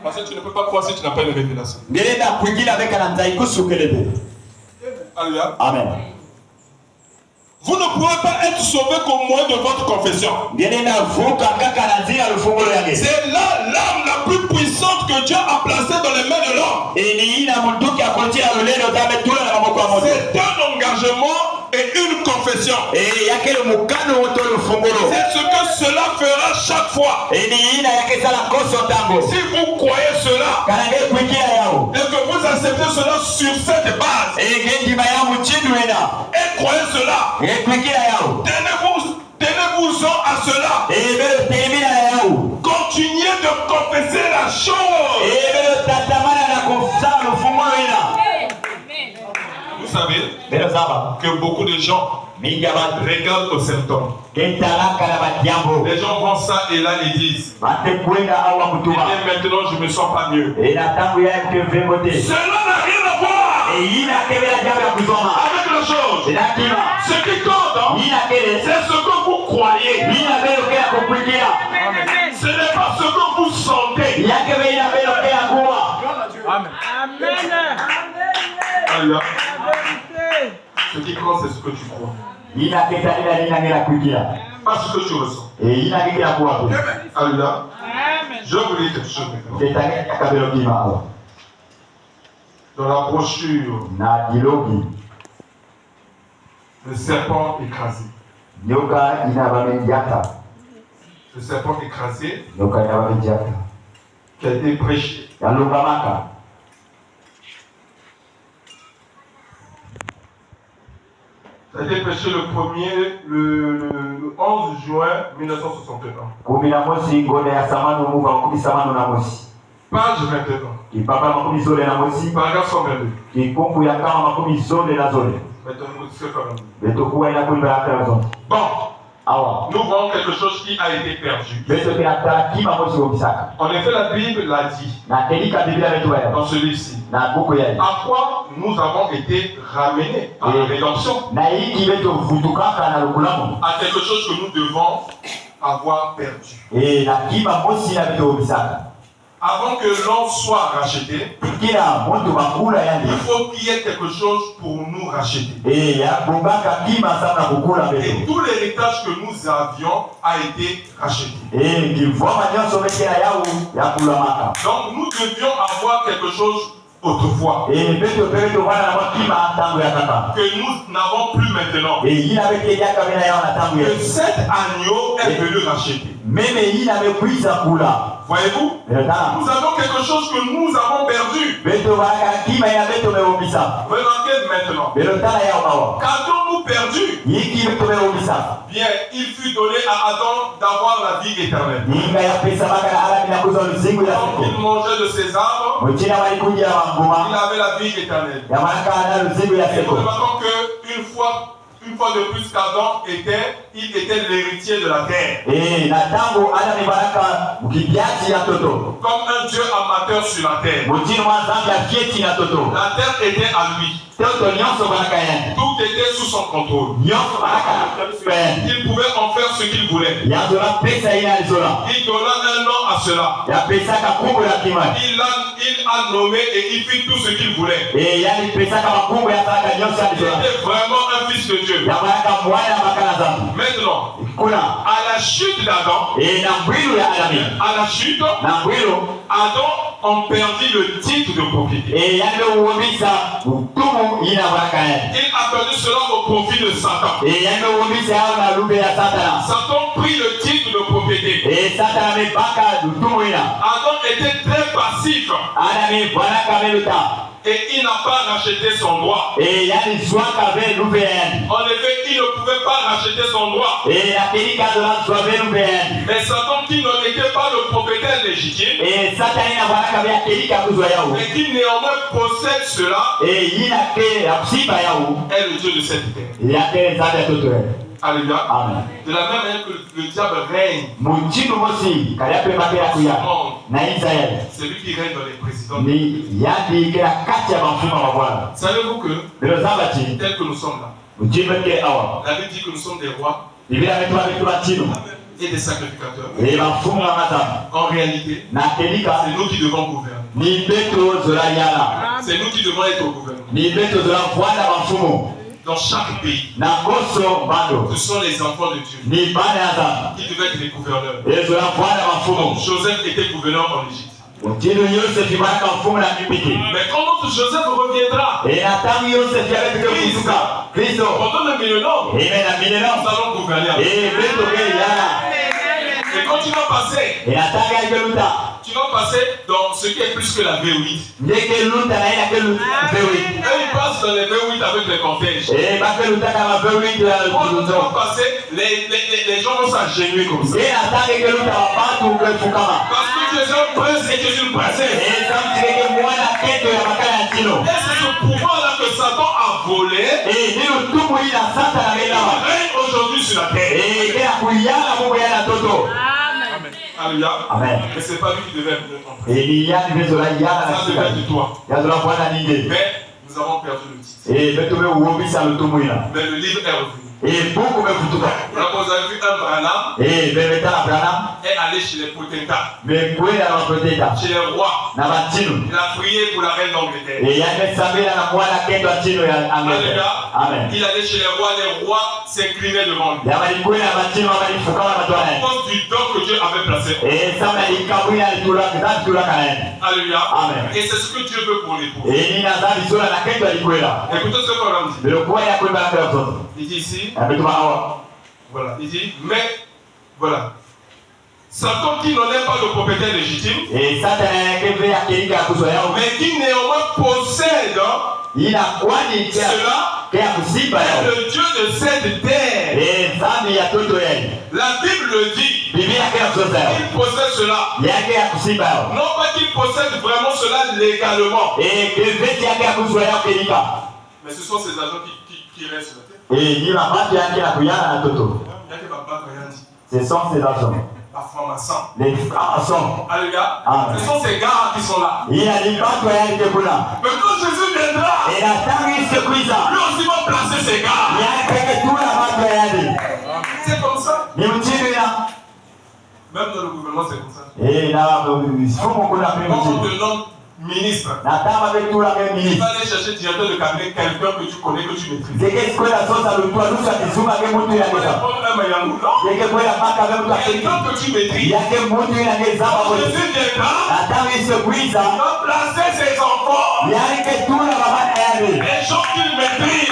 Parce que tu ne peux pas croire si tu n'as pas une révélation. Ngelenda kuingia beka na ntaikusu kelebe. Alléluia. Amen. Vous ne pouvez pas être sauvé qu'au moyen de votre confession. Ngelenda vuka kaka na nzira lufungulo yange. C'est là l'âme la plus puissante que Dieu a placée dans les mains de l'homme. Ini ina munduki akulutia lulendo zambetula na maboko ya moto. C'est un engagement et une confession. Yake mukano woto lufungulo. C'est ce que cela fera chaque fois. Ini ina yake sala koso tango. Si vous croyez cela Kanage kuingia yao. et que vous acceptez cela sur cette base Ngendi bayamu chindu ena. et croyez cela, Kuingia yao. tenez-vous-en à cela. Belo termina yao. Continuez de confesser la chose. Belo tatamana na kufsala lufungulo ena. Vous savez Belo saba. que beaucoup de gens Mingi abantu. regardent aux symptômes. Kentalaka na batiambo. Les gens vont ça et là ils disent Bate kwenda awa eh mutuma. bien, maintenant je me sens pas mieux. Na tangu yake vemote. Cela n'a rien à voir Ina kebela jambo ya kusoma. avec la chose. Lakini Ce qui compte, hein, ina kele. c'est ce que vous croyez. Ina belo kea kupigia. Ce n'est pas ce que vous sentez. Yake ina belo kea kuwa. Amen. Alléluia. Ce qui compte, c'est ce que tu crois. Ina keta ina ngela kuingia. Pas ce que tu ressens. Ina kila kuwa. Alléluia. Je vous dis quelque chose maintenant. Ketanga kabelo kima awa. Dans la brochure, Na dilogi. le serpent écrasé. Nyoka ina bamendiaka. Le serpent écrasé Nyoka ina bamendiaka. qui a été prêché. Yalungamaka. Ça a été prêché le 11 juin 1961. Kumi na mosi ngone ya samano muva kumi samano na mosi. Page 21. Kipapa makumi zole na mosi. Paragraphe 122. Kikungu ya kama makumi zole na zole. Maintenant, nous disons quand même. Betokuwa ina kuliba ya karazon. Bon, Awa. nous voyons quelque chose qui a été perdu. Beto kina takima mosi wobisaka. En effet, la Bible l'a dit Na kelika Biblia betu ya. dans ce livre-ci. Na buku ya. À quoi nous avons été ramenés à la rédemption, Na hiki beto vutukaka na lukulamu. à quelque chose que nous devons avoir perdu. Na kima mosi na beto wobisaka. Avant que l'on soit racheté, Kila mtu makula yani. il faut qu'il y ait quelque chose pour nous racheter. Ya bongaka kima sana kukula Et beto. tout l'héritage que nous avions a été racheté. Kivoma nyonso bekela yao ya kulamaka. Donc nous devions avoir quelque chose autrefois Beto beto wana na kima tangu ya kaka. que nous n'avons plus maintenant. Ina beke yaka bena yao na tangu ya. Que cet agneau est venu racheter. Meme ina bekuiza kula. Voyez-vous? Nous avons quelque chose que nous avons perdu. Beto baka kima ya beto meobisa. Remarquez maintenant. Beto tala ya bawa. Qu'avons-nous perdu? Yiki beto meobisa. Bien, il fut donné à Adam d'avoir la vie éternelle. Inga ya pesa baka na ala bila kuzo luzingu ya Donc il siku. mangeait de ses arbres, Mchina walikuja wa il ngoma. avait la vie éternelle. Ya manaka na luzingu ya Et nous siku. remarquons qu'une fois une fois de plus qu'Adam il était l'héritier de la terre. Comme un Dieu amateur sur la terre. La terre était à lui. Tout était sous son contrôle. Il pouvait en faire ce qu'il voulait. Il donna un nom à cela. Il a nommé et il fit tout ce qu'il voulait. Il était vraiment un fils de Dieu. Maintenant, à la chute d'Adam, Adam a perdu le titre de propriété. Il a perdu cela au profit de Satan. Satan prit le titre de propriété. Adam était très passif. Et il n'a pas racheté son droit. En effet, il ne pouvait pas racheter son droit. Mais Satan, qui n'était pas le propriétaire légitime, mais qui néanmoins possède cela, est le Dieu de cette terre. Alléluia. Amen. De la même manière que le diable règne, c'est lui qui règne dans les présidents. Savez-vous que, tel que nous sommes là, la Bible dit que nous sommes des rois et des sacrificateurs. En réalité, c'est nous qui devons gouverner. C'est nous qui devons être au gouvernement. Dans chaque pays, ce sont les enfants de Dieu qui devaient être les gouverneurs. Donc, Joseph était gouverneur en Égypte. Mais quand notre Joseph reviendra, pendant le millénaire, nous allons gouverner. Et quand tu vas passer, tu vas passer dans ce qui est plus que la V8. Eux, ils passent dans les V8 avec les cortèges. Quand tu vas passer, les gens vont s'agenouiller comme ça. Parce que tu es un prince et tu es une princesse. Et c'est ce pouvoir-là que Satan a volé. Il règne aujourd'hui sur la terre. Alléluia. Amen. Mais ce n'est pas lui qui devait venir en place. Ça devait être toi. Mais nous avons perdu le titre. Mais le livre est revenu. Vous avez vu un Branham est allé chez les potentats, chez les rois. Il a prié pour la reine d'Angleterre. Il allait chez les rois s'inclinaient devant lui. À cause du don que Dieu avait placé. Alléluia. Et c'est ce que Dieu veut pour l'époux. Écoutez ce qu'on a dit. Il dit ici, voilà, il dit, mais voilà, Satan qui n'en est pas le propriétaire légitime, mais qui néanmoins possède cela, est le Dieu de cette terre. La Bible le dit, il possède cela. Non pas qu'il possède vraiment cela légalement, mais ce sont ces agents qui restent sur la terre. Ce sont ces agents. Les francs-maçons. Alléluia. Ce sont ces gars qui sont là. Mais quand Jésus viendra, lui aussi va placer ces gars. C'est comme ça. Même dans le gouvernement, c'est comme ça. Quand on te nomme ministre, il va aller chercher directeur de cabinet quelqu'un que tu connais, que tu maîtrises. Quelqu'un que tu maîtrises. Quand Jésus viendra, il va placer ses enfants, les gens qu'il maîtrise.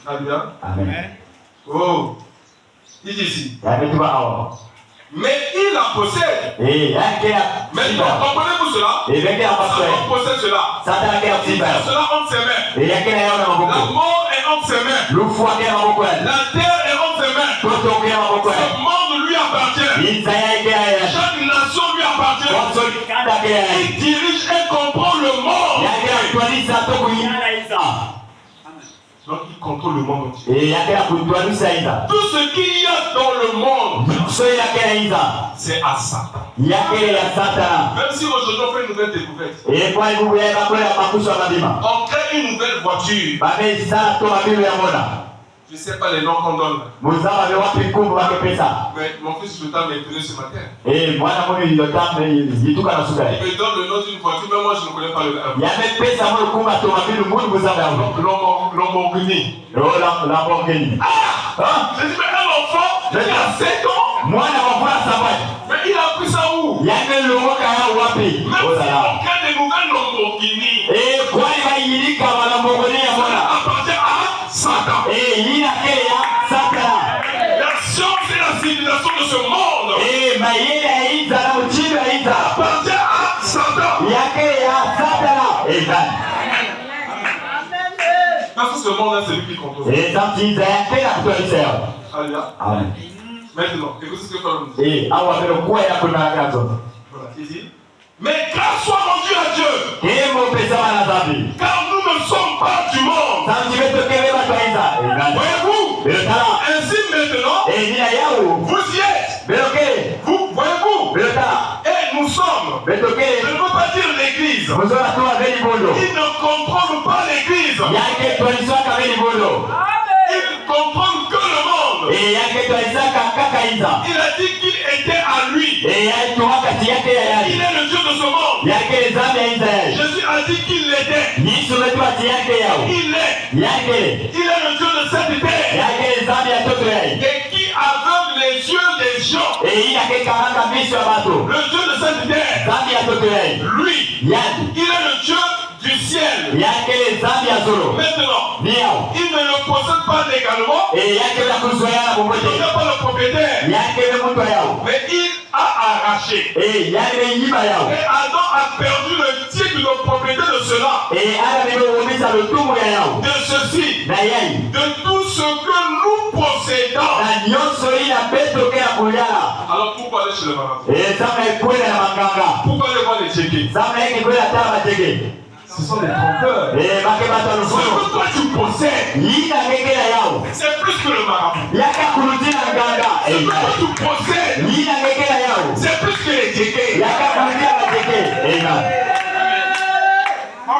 Amen. Amen. Oh, il dit ici. Mais il la possède. Maintenant, comprenez-vous cela? Satan possède cela. Cela entre ses mains. La mort est entre ses mains. La terre est entre ses mains. Ce monde lui appartient. Chaque nation lui appartient. Il dirige et contrôle le monde. Donc il contrôle le monde entier. Tout ce qu'il y a dans le monde, c'est à Satan. Même si aujourd'hui on fait une nouvelle découverte, on crée une nouvelle voiture. Je ne sais pas les noms qu'on donne. Mais mon fils Jotam m'a étonné ce matin. Il me donne le nom d'une voiture, mais moi je ne connais pas le nom. Lamborghini. Ah! J'ai dit, mais un enfant, il a 7 ans. Mais il a pris ça où? Même si on crée des nouvelles Lamborghini, ça appartient à Satan. La science et la civilisation de ce monde appartient à Satan. Parce que ce monde-là, c'est lui qui contrôle. Alléluia. Maintenant, écoutez ce que Paul nous dit. Voilà, il dit, mais grâce soit rendue à Dieu, car nous ne sommes pas du monde. Voyez-vous? Ainsi maintenant, vous y êtes. Vous, voyez-vous? Et nous sommes. Je ne veux pas dire l'église. Il ne contrôle pas l'église. Il contrôle que le monde. Il a dit qu'il était à lui. Il est le Dieu de ce monde. Jésus a dit qu'il l'était. Il est. Il est le Dieu de cette terre. Et qui aveugle les yeux des gens. Le Dieu de cette terre. Lui. Il est le Dieu du ciel. Maintenant, il ne le possède pas légalement. Il n'est pas le propriétaire. Mais il a arraché. Et Adam a perdu le titre de propriété de cela. De ceci. De tout ce que nous possédons. Alors pourquoi aller chez le marabout? Pourquoi aller voir les tchéqués? Ce sont des trompeurs. Ce que toi tu possèdes, c'est plus que le marabout. Ce que toi tu possèdes, c'est plus que les tchéqués.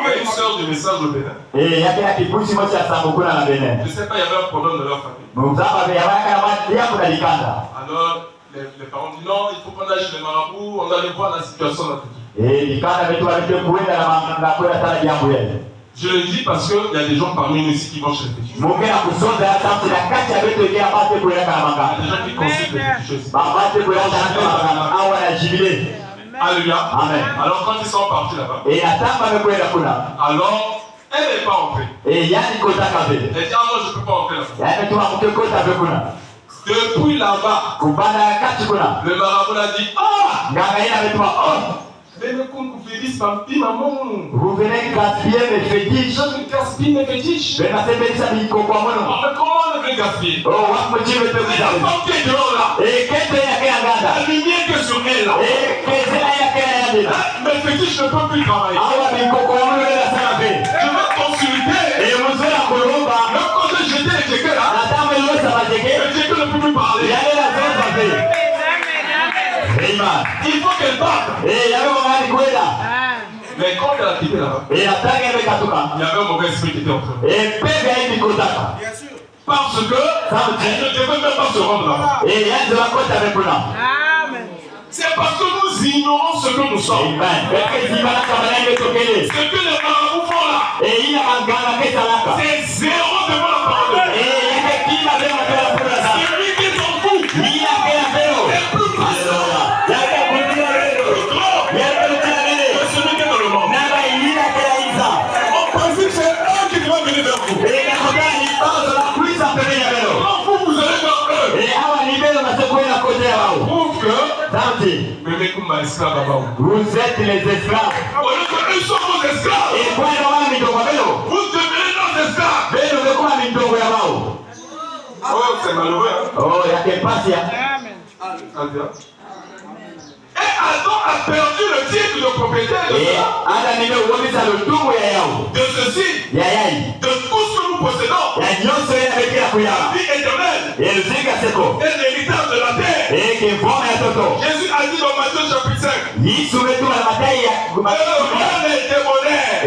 Une soeur du message au Bénin. Je ne sais pas, il y avait un problème dans leur famille. Alors, les parents disent non, il faut qu'on aille chez les marabouts, on allait voir la situation là. Je le dis parce qu'il y a des gens parmi nous ici qui vont chez les petits. Il y a des gens qui consultent les petites choses. Alléluia. Amen. Alors quand ils sont partis là-bas, alors elle n'est pas entrée. Elle dit ah non, je ne peux pas entrer là-bas. Depuis là-bas, le marabout a dit ah, vous venez gaspiller mes fétiches. Je ne gaspille mes fétiches. Mais comment on veut gaspiller? La femme qui est dehors là, la lumière qui est sur elle là, mes fétiches ne peuvent plus travailler. Je vais consulter. Même quand j'ai jeté les tchéqués là, les tchéqués ne peuvent plus parler. Il faut qu'elle parte. Mais quand elle a quitté là-bas, il y avait un mauvais esprit qui était entre eux. Parce que elle ne devait même pas se rendre là-bas. C'est parce que nous ignorons ce que nous sommes. Ce que les marabouts font là, c'est zéro devant la parole de Dieu. C'est lui qui s'en fout. C'est plus puissant. Vous êtes les esclaves. Ils sont vos esclaves. Vous devenez nos esclaves. Oh, c'est malheureux. Oh, il y a des patients. Et Adam a perdu le titre de propriétaire de ceci, de tout ce que nous possédons, la vie éternelle et l'héritage de la terre. Jésus a dit dans Matthieu chapitre 5, le royaume des démoniaires,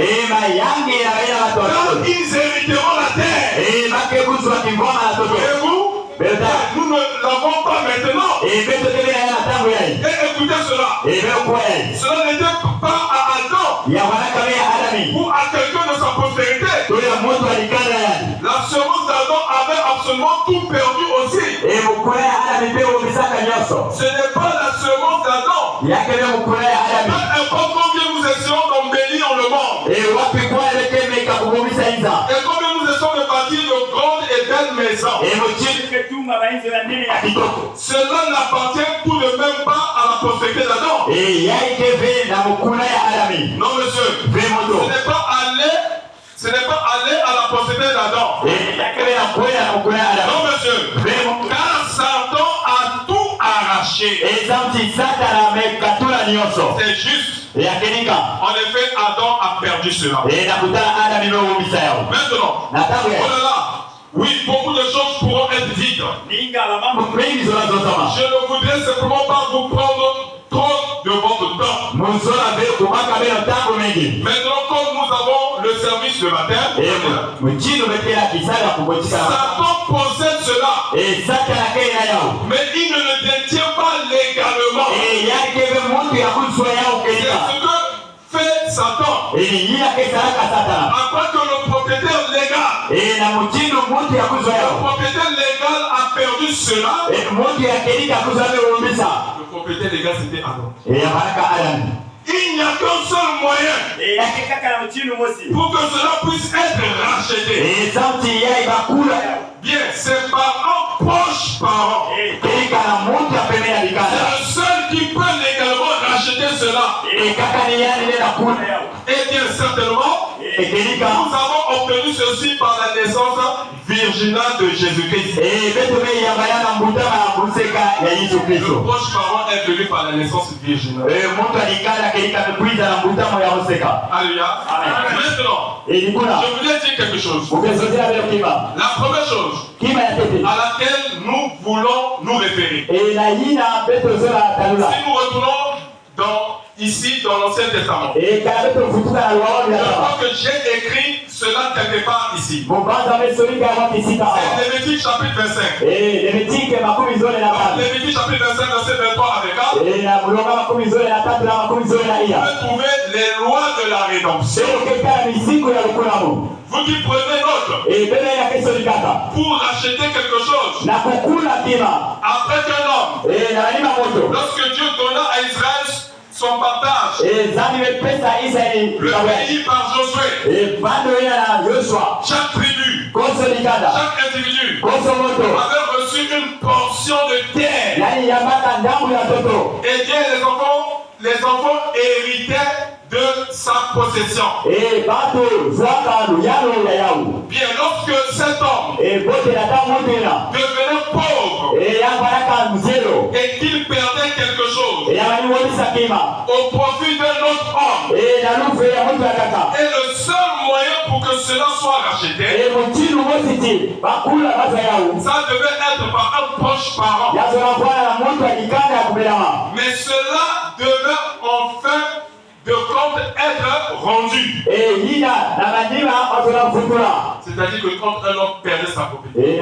car ils hériteront la terre. Voyez-vous, nous ne l'avons pas maintenant. Et écoutez cela. Cela n'était pas à Adam ou à quelqu'un de sa postérité. La semence d'Adam avait absolument tout perdu aussi. Ce n'est pas la semence d'Adam. Peu importe combien nous essayons d'embellir le monde. Et combien nous essayons de bâtir de grandes et belles maisons. Cela n'appartient tout de même pas à la postérité d'Adam. Non, monsieur. Ce n'est pas aller à la postérité d'Adam. Non, monsieur. Car Satan a tout arraché. C'est juste. En effet, Adam a perdu cela. Maintenant, oh là là. Oui, beaucoup de choses pourront être dites. Je ne voudrais simplement pas vous prendre trop de votre temps. Maintenant, comme nous avons le service de baptême, Satan possède cela. Mais il ne le détient pas légalement. C'est ce que fait Satan. Après que le propriétaire légal, a perdu cela, le propriétaire légal c'était Adam. Il n'y a qu'un seul moyen pour que cela puisse être racheté. Bien, c'est par un proche parent. C'est le seul qui peut légalement racheter cela. Et bien certainement, nous avons obtenu ceci par la naissance virginale de Jésus-Christ. Le proche parent est venu par la naissance virginale. Alléluia. Maintenant, je voulais dire quelque chose. La première chose à laquelle nous voulons nous référer. Si nous retournons ici dans l'Ancien Testament, je crois que j'ai écrit cela quelque part ici. C'est Lévitique chapitre 25. Lévitique chapitre 25, verset 23 avec 4. Vous pouvez trouver les lois de la rédemption. Vous qui prenez note pour racheter quelque chose. Après qu'un homme, lorsque Dieu donna à Israël son partage, le pays par Josué, chaque tribu, chaque individu avait reçu une portion de terre. Et bien les enfants héritaient de sa possession. Bien, lorsque cet homme devenait pauvre et qu'il perdait quelque chose au profit d'un autre homme, et le seul moyen pour que cela soit racheté, ça devait être par un proche parent. Mais cela devait enfin de compte être rendu. C'est-à-dire que quand un homme perdait sa propriété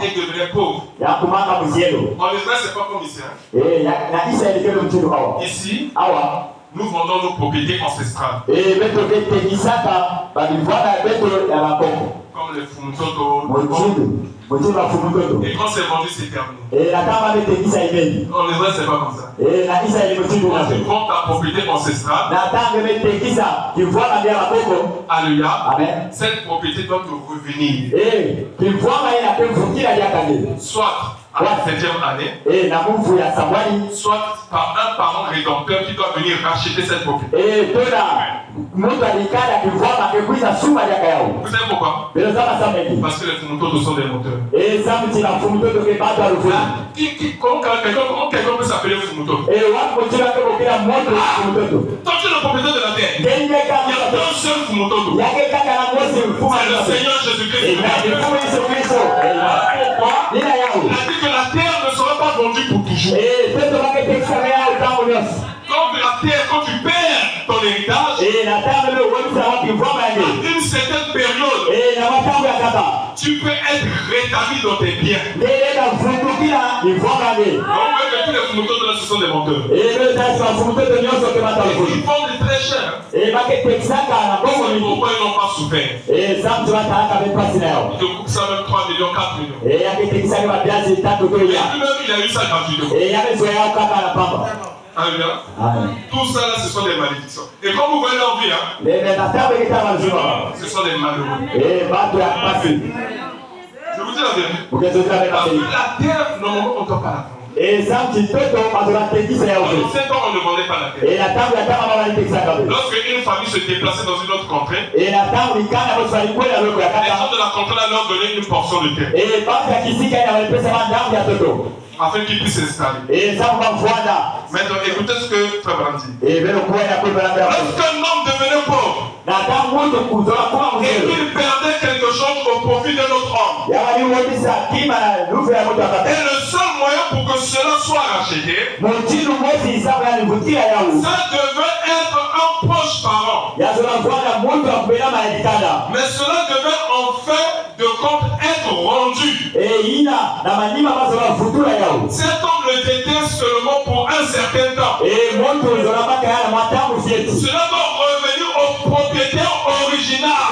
et devenait pauvre, en Israël c'est pas comme ici. Ici, nous vendons nos propriétés ancestrales. Comme les Fumutoto. Et quand c'est vendu, c'est terminé. En Israël, c'est pas comme ça. Quand tu vends ta propriété ancestrale, alléluia, cette propriété doit te revenir. Soit à la 7e année, soit par un parent rédempteur qui doit venir racheter cette propriété. Mtu alikana kivoma kekuiza suma yaka yao. Vous savez pourquoi? Parce que les fumutotos sont des moteurs. Et ça me dit la fumutoto que pas dans le feu. Comment quelqu'un peut s'appeler fumutoto? Et on peut dire que vous avez un monde de fumutoto. Toi tu es le propriétaire de la terre. Il y a un seul fumutoto. C'est le Seigneur Jésus-Christ. Il a dit que la terre ne sera pas vendue pour toujours. Quand tu perds ton héritage, à une certaine période, tu peux être rétabli dans tes biens. Donc, vous voyez que tous les fumutotos là, ce sont des menteurs. Ils vendent très cher. C'est pourquoi ils n'ont pas souffert. Ils te coupent ça même 3 millions, 4 millions. Et lui-même, il a eu ça gratuitement. Alléluia. Tout ça là, ce sont des malédictions. Et comme vous voyez leur vie, ce sont des malheureux. Je vous dis la vérité. Parce que la terre, normalement, on ne doit pas la prendre. Dans 7 ans, on ne vendait pas la terre. Lorsque une famille se déplaçait dans une autre contrée, les gens de la contrée leur donnaient une portion de terre afin qu'ils puissent s'installer. Maintenant, écoutez ce que Frère Brandt dit. Lorsqu'un homme devenait pauvre et qu'il perdait quelque chose au profit d'un autre homme, et le seul moyen pour que cela soit racheté, ça devait être un proche parent. Mais cela devait en fait de compte être rendu. Cet homme le détient seulement pour un certain temps. Cela doit revenir au propriétaire original.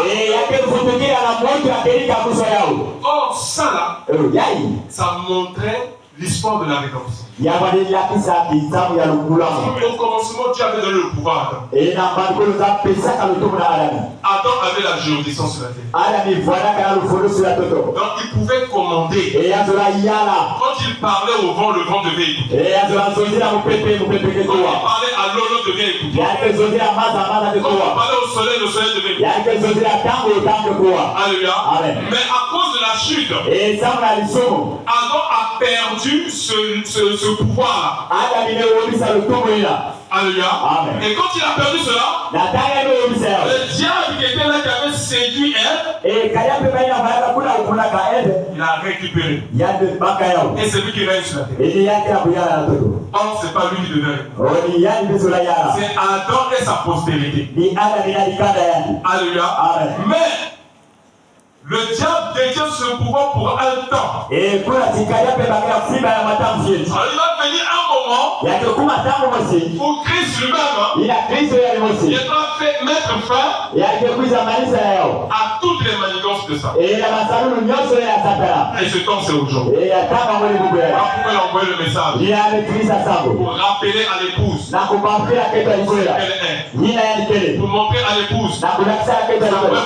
Or, ça là, ça montrait l'histoire de la rédemption. Au commencement, Dieu avait donné le pouvoir à Adam. Adam avait la juridiction sur la terre. Donc il pouvait commander. Quand il parlait au vent, le vent devait écouter. Quand il parlait à l'eau, l'eau devait écouter. Quand il parlait au soleil, le soleil devait écouter. Alléluia. Mais à cause de la chute, Adam a perdu ce pouvoir-là. Alléluia. Et quand il a perdu cela, le diable qui était là, qui avait séduit Ève, il a récupéré. Et c'est lui qui règne sur la terre. Or, c'est pas lui qui devait. C'est Adam et sa postérité. Alléluia. Mais le diable détient ce pouvoir pour un temps. Alors il va venir un moment où Christ lui-même il va mettre fin à toutes les manigances de ça. Et ce temps c'est aujourd'hui. Voilà pourquoi il a envoyé le message. Pour rappeler à l'épouse qu'elle est. Pour montrer à l'épouse sa vraie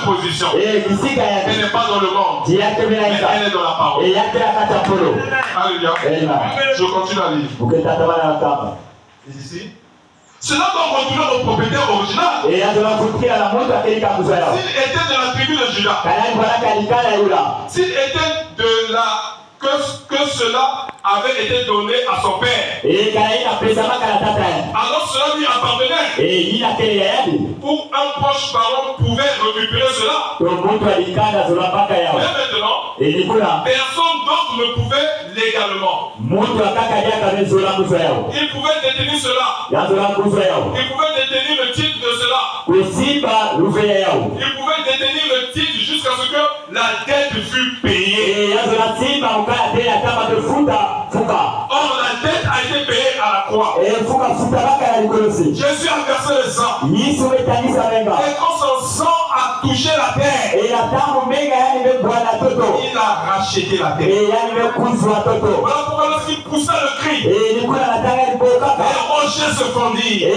position. Elle n'est pas dans le monde, mais elle est dans la parole. Alléluia. Je continue à lire. Ici. Cela doit retourner au propriétaire original. S'il était de la tribu de Judas, s'il était de la que cela avait été donné à son père, alors cela lui appartenait. Pour un proche parent pouvait récupérer cela. Mais maintenant, personne d'autre ne pouvait légalement. Il pouvait détenir cela. Il pouvait détenir le titre de cela. Il pouvait détenir le titre jusqu'à ce que la dette fût payée. Or, la dette a été payée à la croix. Jésus a versé le sang. Et quand son sang a touché la terre, il a racheté la terre. Voilà pourquoi lorsqu'il poussa le cri, les rochers se fondirent.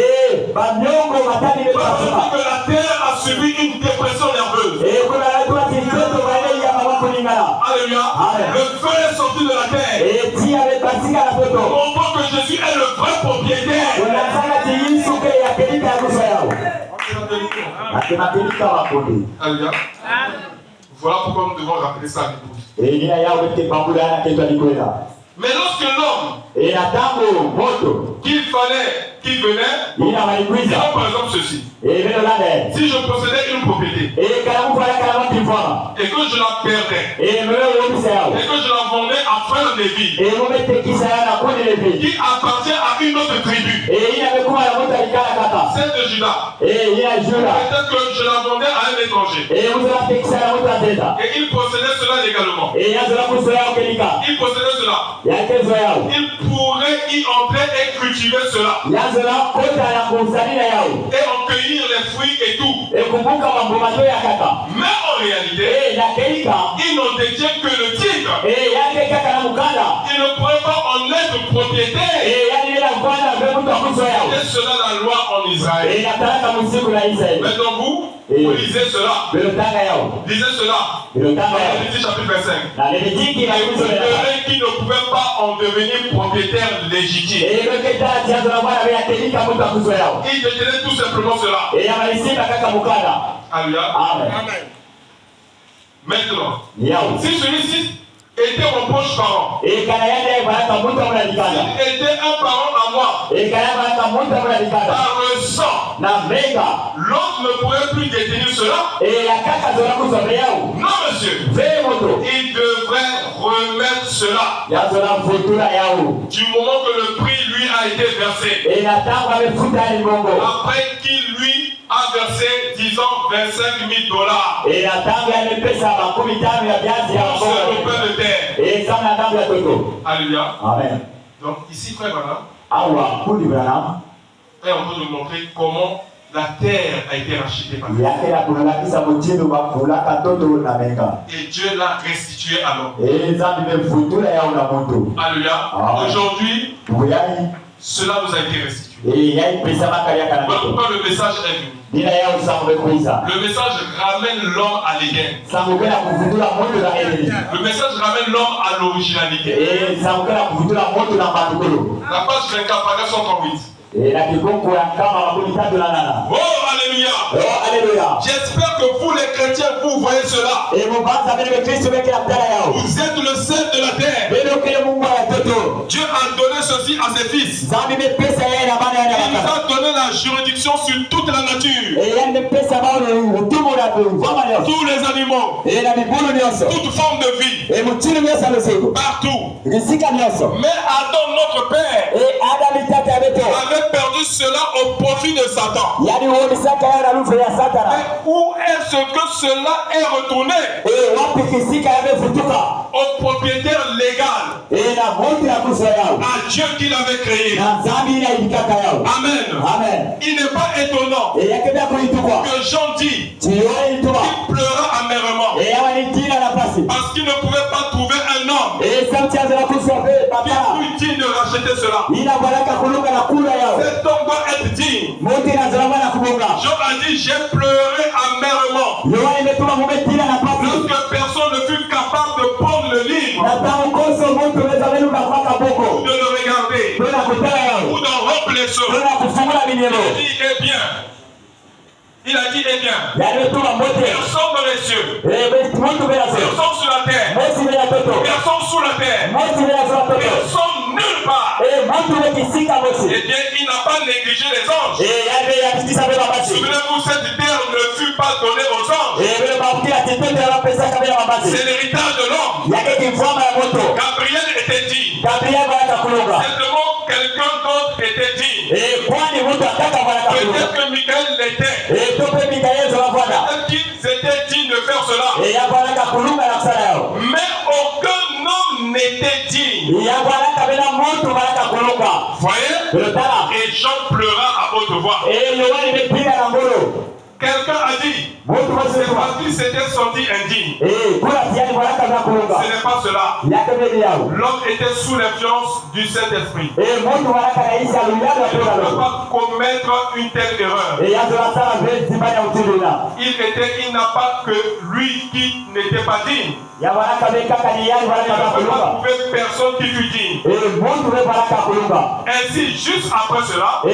Voilà que la terre a subi une dépression nerveuse. Alléluia. Le feu est sorti de la terre. On voit que Jésus est le vrai propriétaire. Alléluia. Voilà pourquoi nous devons rappeler ça à l'épouse. Mais lorsque l'homme qu'il venait, disons par exemple ceci. Si je possédais une propriété et que je la perdais et que je la vendais à frère Lévi qui appartient à une autre tribu, celle de Juda, peut-être que je la vendais à un étranger et il possédait cela légalement, il possédait cela, il pourrait y entrer et cultiver cela et en cueillir les fruits et tout. Mais en réalité, il n'en détient que le titre. Il ne pourrait pas en être propriétaire. C'est cela la loi en Israël. Maintenant vous lisez cela. Lisez cela. Lévitique chapitre 25. Qui ne pouvait pas en devenir propriétaire légitime. Il détenait tout simplement cela. Alléluia. Amen. Maintenant, si celui-ci était mon proche parent, il était un parent à moi, par le sang, l'autre ne pourrait plus détenir cela. Non, monsieur. Il devrait remettre cela du moment que le prix lui a été versé. Après qu'il lui a versé, disons, $25,000 pour ce lopin de terre. Alléluia. Amen. Donc ici, frère Branham, et on peut nous montrer comment la terre a été rachetée par Dieu. Et Dieu l'a restituée à l'homme. Alléluia. Aujourd'hui, cela nous a été restitué. Voilà pourquoi le message est venu. Le message ramène l'homme à l'Éden. Le message ramène l'homme à l'originalité. La page 24, paragraphe 138. Oh, alléluia. J'espère que vous les chrétiens, vous voyez cela. Vous êtes le sel de la terre. Dieu a donné ceci à ses fils. Il nous a donné la juridiction sur toute la nature. Tous les animaux. Toute forme de vie. Partout. Mais Adam, notre père, avait perdu cela au profit de Satan. Mais où est-ce que cela est retourné? Au propriétaire légal, à Dieu qui l'avait créé. Amen. Il n'est pas étonnant que Jean dit qu'il pleura amèrement parce qu'il ne pouvait pas trouver un homme qui fût digne de racheter cela. Cet homme doit être digne. Job a dit, j'ai pleuré amèrement lorsque personne ne fut capable de prendre le livre ou de le regarder ou d'en remplir les choses. Il a dit, eh bien, personne dans les cieux, personne sur la terre, personne sous la terre, personne nulle part. Eh bien, il n'a pas négligé les anges. Souvenez-vous, cette terre ne fut pas donnée aux anges. C'est l'héritage de l'homme. Gabriel était digne. Certainement, quelqu'un d'autre était digne. Peut-être que Michael l'était. Peut-être qu'ils étaient dignes de faire cela. Mais aucun homme n'était digne. Voyez? Et Jean pleura à haute voix. Quelqu'un a dit, c'est parce qu'il s'était senti indigne. Ce n'est pas cela. L'homme était sous l'influence du Saint-Esprit. Il ne peut pas commettre une telle erreur. Il n'a pas que lui qui n'était pas digne. Il ne peut pas trouver personne qui fut digne. Ainsi, juste après cela, un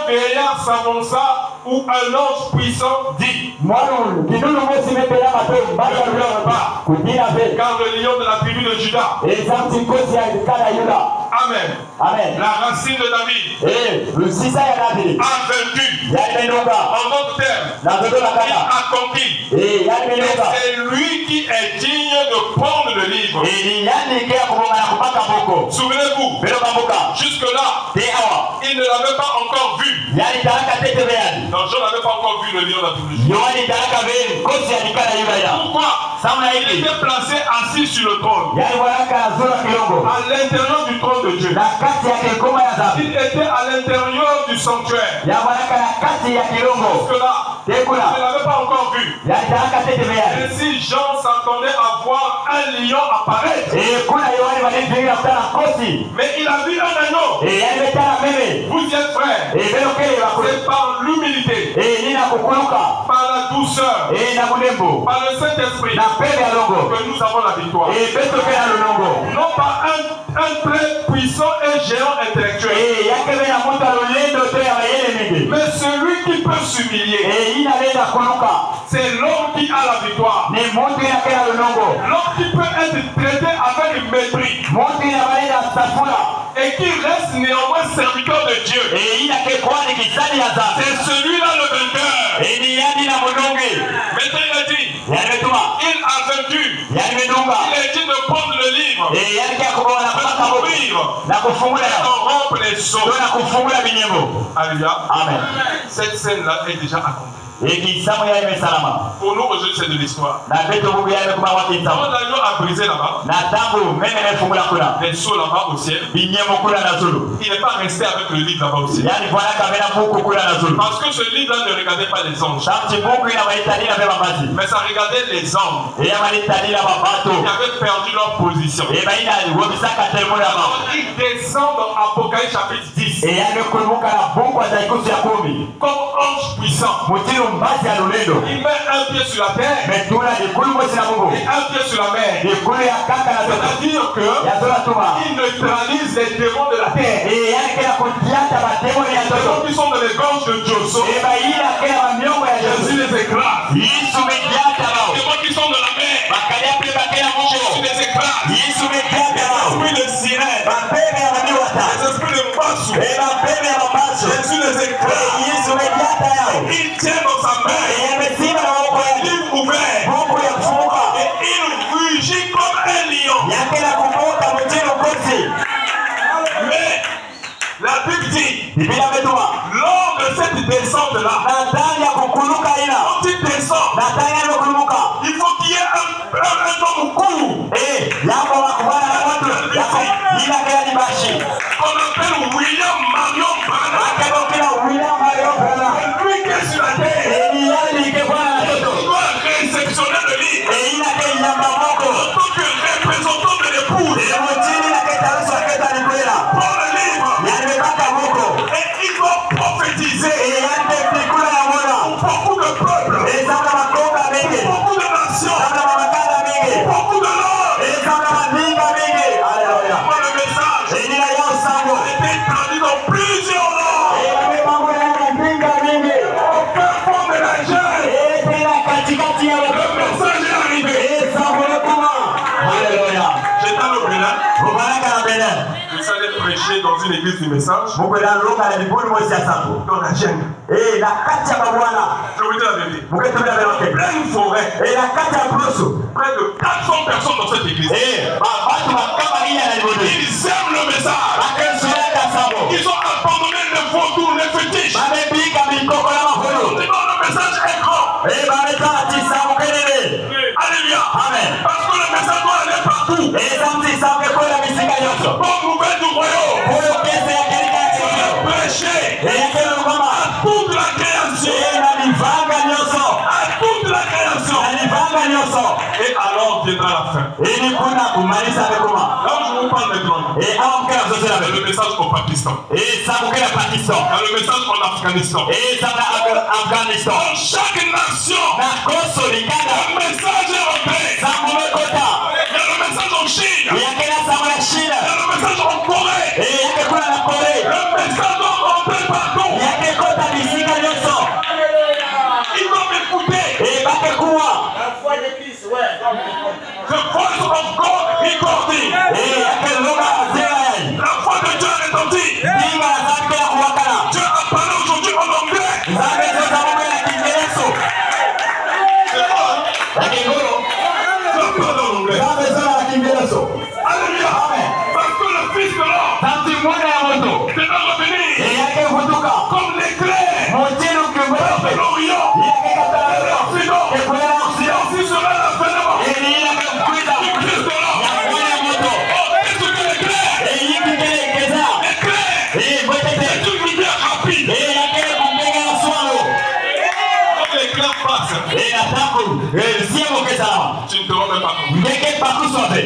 vieillard s'avança où un ange puissant dit, car le lion de la tribu de Juda, Amen, la racine de David, a vaincu. En d'autres termes, il a conquis. Et c'est lui qui est digne de prendre le livre. Souvenez-vous, jusque-là, il ne l'avait pas encore vu. Non, je n'avais pas encore vu le lion de la tribu de Juda. Pourquoi? Il était placé assis sur le trône, à l'intérieur du trône de Dieu. Il était à l'intérieur du sanctuaire. Jusque-là, il ne l'avait pas encore vu. Ainsi, Jean s'attendait à voir un lion apparaître. Mais il a vu un agneau. Vous y êtes frères. C'est par l'humilité, par la douceur, par le Saint-Esprit que nous avons la victoire. Non pas un très puissant et géant intellectuel, mais celui qui peut s'humilier. C'est l'homme qui a la victoire. L'homme qui peut être traité avec mépris et qui reste néanmoins serviteur de Dieu. C'est celui-là le vainqueur. Maintenant il a dit, il a vaincu. Il est dit de prendre le livre, de l'ouvrir et d'en rompre les sceaux. Alléluia. Amen. Cette scène-là est déjà accomplie. Pour nous aujourd'hui c'est de l'histoire. Quand l'agneau a brisé là-bas, les sceaux là-bas au ciel, il n'est pas resté avec le livre là-bas au ciel. Parce que ce livre-là ne regardait pas les anges, mais ça regardait les hommes qui avaient perdu leur position. Alors, il descend dans Apocalypse chapitre 10 comme ange puissant. Il met un pied sur la terre et un pied sur la mer. C'est-à-dire qu'il neutralise les démons de la terre. Les démons qui sont dans les gorges de Josso, Jésus les écrase. Les démons qui sont dans la mer, Jésus les écrase. Les esprits de sirène, les esprits de Mbassou, Jésus les écrase. Il tient dans sa main un livre ouvert et il rugit comme un lion. Mais la Bible dit, lors de cette descente-là, quand il descend, il faut qu'il y ait un homme court qu'on appelle William Marion Branham. Lui qui est sur la terre, il doit réceptionner le livre en tant que représentant de l'épouse. Prends le livre et il doit prophétiser pour beaucoup de peuples, pour beaucoup de nations, pour beaucoup de langues. Le message a été traduit dans plusieurs langues. Au cœur fond de la jeune, le message est arrivé. J'étais au Bénin. Je suis allé prêcher dans une église du message. Dans la jungle. Je vous dis la vérité. Pleine forêt. Près de 400 personnes dans cette église. Ils aiment le message. Ils ont abandonné le vautour, les fétiches. Le message est grand. Alléluia. Amen. Parce que le message doit aller partout. Bonne nouvelle du royaume. Prêcher à toute la création. À toute la création. Et alors viendra la fin. Là où je vous parle maintenant, le message au Pakistan, le message en Afghanistan, dans chaque nation, le message est entré. Il y a le message en Chine, il y a le message en Corée, le message doit rentrer partout. Tu ne te rends même pas compte.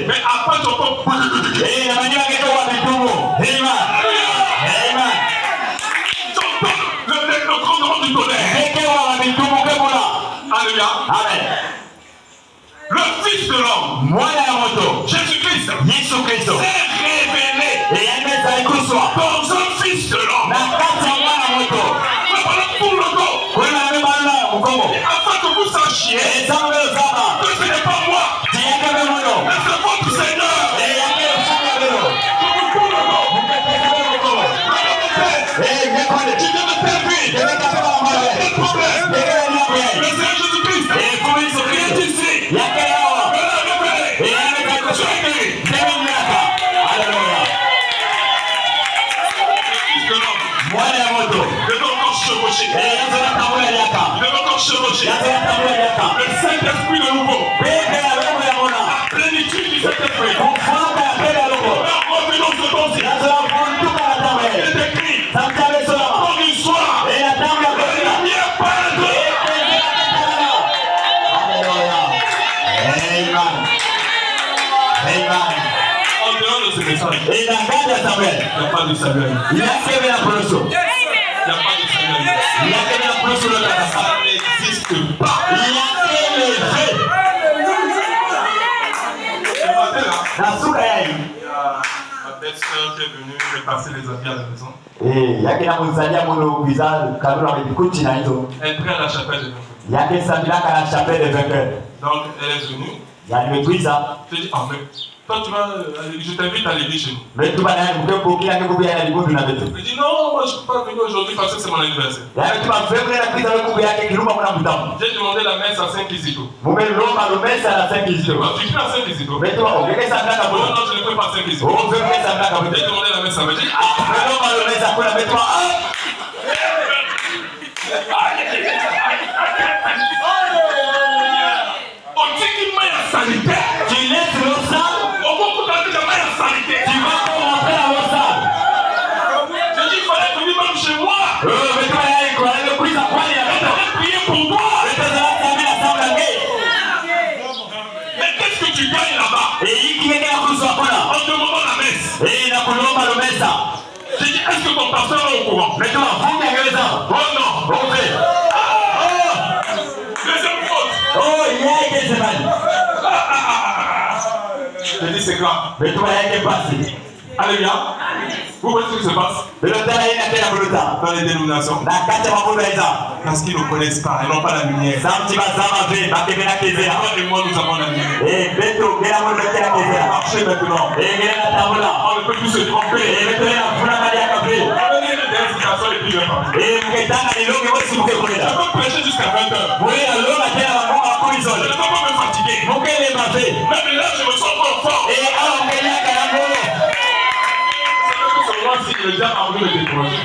Mais après, tu entends. Le grondement du tonnerre. Alléluia. Amen. Le Fils de l'homme, Jésus-Christ, s'est révélé dans un Fils de l'homme. Pour le dos. Afin que vous sachiez que ce n'est pas moi, mais c'est votre Seigneur. Je vous cours le dos. Tu viens de servir. Quel problème? Le Seigneur Jésus-Christ est ici. Il a révélé. Tu es guéri. Le Fils de l'homme. Il est encore chevauché. Le Saint-Esprit de nouveau. La plénitude du Saint-Esprit. Revenons ce temps-ci. Il est écrit. Comme une soir. La lumière paraîtra. En dehors de ce message, il n'y a pas de salut. Il n'y a pas de salut. Ça n'existe pas. Ce matin là, il y a ma belle-sœur qui est venue repasser les habits à la maison. Elle est près à la chapelle de vainqueurs. Donc elle est venue. Je dis, ah mais toi tu vas, je t'invite à aller chez nous. Je dis non, moi je ne peux pas venir aujourd'hui parce que c'est mon anniversaire. J'ai demandé la messe à Saint-Kizito. Tu viens à Saint-Kizito? Non, je ne peux pas à Saint-Kizito. J'ai demandé la messe à Saint-Kizito. On dit qu'il m'a sanitaire. Tu laisses le sang. On va tout à fait la sanitaire. Tu vas rentrer dans le sang. J'ai dit qu'il fallait venir même chez moi. Mais tu vas y aller quoi? Le prix à quoi? Il avait prié pour toi. Mais qu'est-ce que tu gagnes là-bas? En demandant la messe. J'ai dit, est-ce que ton pasteur est au courant? Mais tu vas vous gagner les armes. Oh non. Deuxième faute. Je dis c'est grave. Alléluia. Vous voyez ce qui se passe dans les dénominations? Parce qu'ils ne connaissent pas, ils n'ont pas la lumière. Toi et moi, nous avons la lumière. Marchez maintenant. On ne peut plus se tromper. Venez les indications et puis je peux prêcher jusqu'à 20h. Je ne peux pas me fatiguer. Même là, je me sens encore fort. Si le diable a voulu me décourager.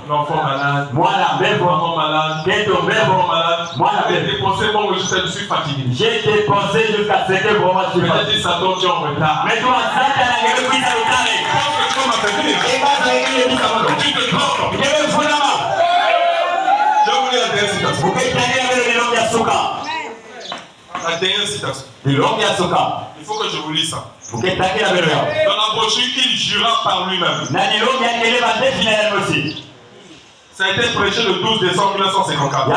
L'enfant malade, maman malade, malade. J'ai dépensé mon registre, je suis fatigué. J'ai dépensé jusqu'à ce que vraiment je suis fatigué. J'ai dit Satan, tu es en retard. Mais toi, Satan, tu peux m'affaiblir. Tu te trompes. Je voulais la dernière citation. La dernière citation. Il faut que je vous lise ça. Dans la brochure, il jura par lui-même. Ça a été prêché le 12 décembre 1954.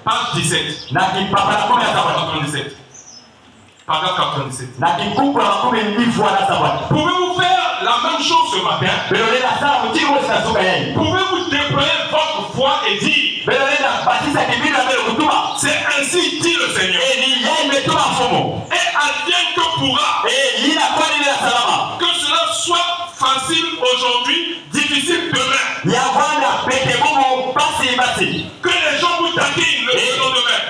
Page 17. Paragraphe 97. Pouvez-vous faire la même chose ce matin? Pouvez-vous déployer votre foi et dire c'est ainsi dit le Seigneur. Et advienne que pourra. Que cela soit facile aujourd'hui, difficile demain. Que les gens vous taquinent le surlendemain.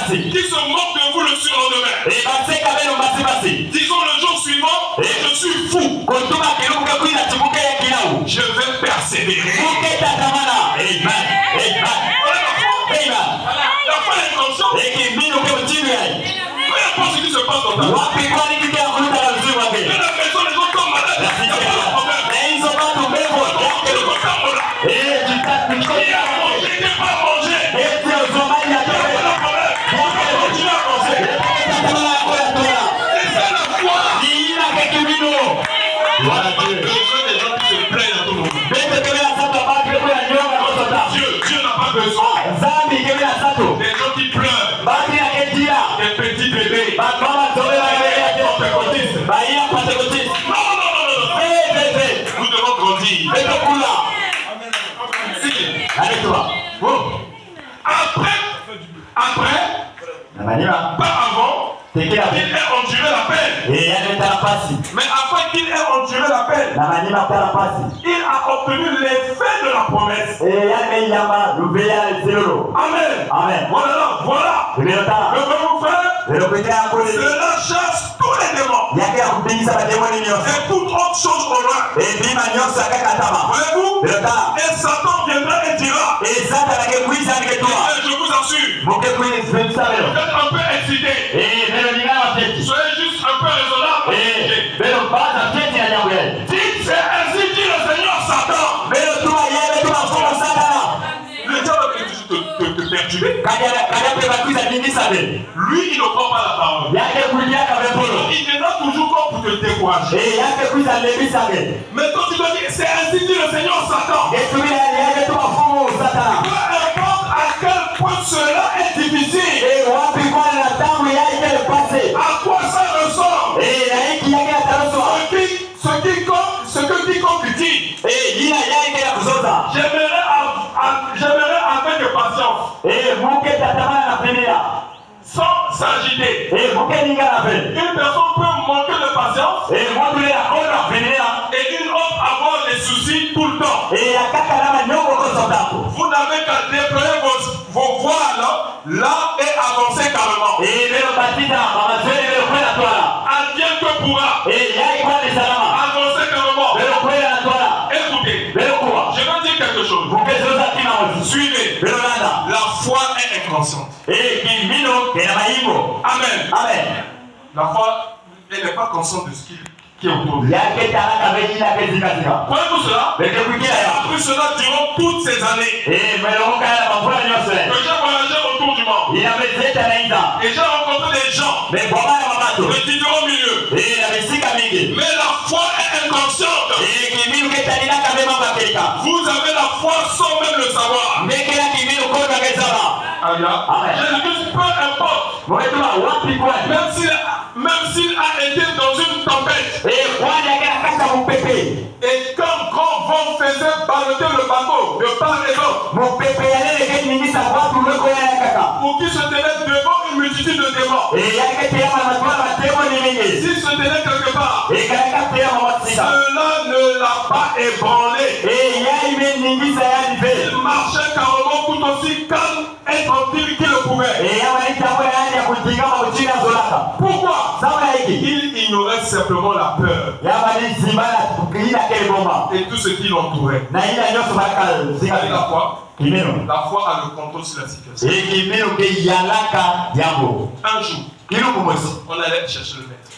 Qui se moquent de vous le surlendemain. Disons le jour suivant, je suis fou. Je vais persévérer. Amen. La foi est consciente. Peu importe ce qui se passe dans ta vie. Que la maison, les autres sont malades. Il n'y a pas de problème. Après, pas avant, qu'il ait enduré la peine. Mais après qu'il ait enduré la peine, il a obtenu l'effet de la promesse. Amen. Voilà. Le frère, cela chasse tous les démons. Et toute autre chose au loin. Voyez-vous? Et Satan viendra et dira, et je vous assure, vous êtes un peu excité. Soyez juste un peu raisonnable. Dites, c'est ainsi dit le Seigneur Satan. Le diable veut juste te perturber. Lui, il ne prend pas la parole. Il viendra toujours comme pour te décourager. Mais quand tu dois dire, c'est ainsi dit le Seigneur Satan. Peu importe à quel point cela est difficile. À quoi ça ressemble? Ce que quiconque dit. J'aimerais avec patience. Sans s'agiter. Une personne peut manquer de patience. Et une autre avoir des soucis tout le temps. Vous n'avez qu'à déployer vos voix là et avancer carrément. Advienne que pourra. Avancer carrément. Écoutez, je vais dire quelque chose. Suivez. La foi est inconsciente. Amen. La foi, elle n'est pas consciente de ce qui est autour de nous. Croyez-vous cela? J'ai appris cela durant toutes ces années que j'ai voyagé autour du monde. Et j'ai rencontré des gens de différents milieux. Mais la foi est inconsciente. Vous avez la foi sans même le savoir. Jésus, peu importe. Même s'il a été dans une tempête. Et quand grand vent faisait balloter le bateau de part et d'autre, pour qui se tenait devant une multitude de démons. S'il se tenait quelque part, cela ne l'a pas ébranlé. Il marchait carrément tout aussi calme et tranquille qu'il le pouvait. Pourquoi? Il ignorait simplement la peur et tout ce qui l'entourait. La foi a le contrôle sur la situation. Un jour, on allait chercher le maître.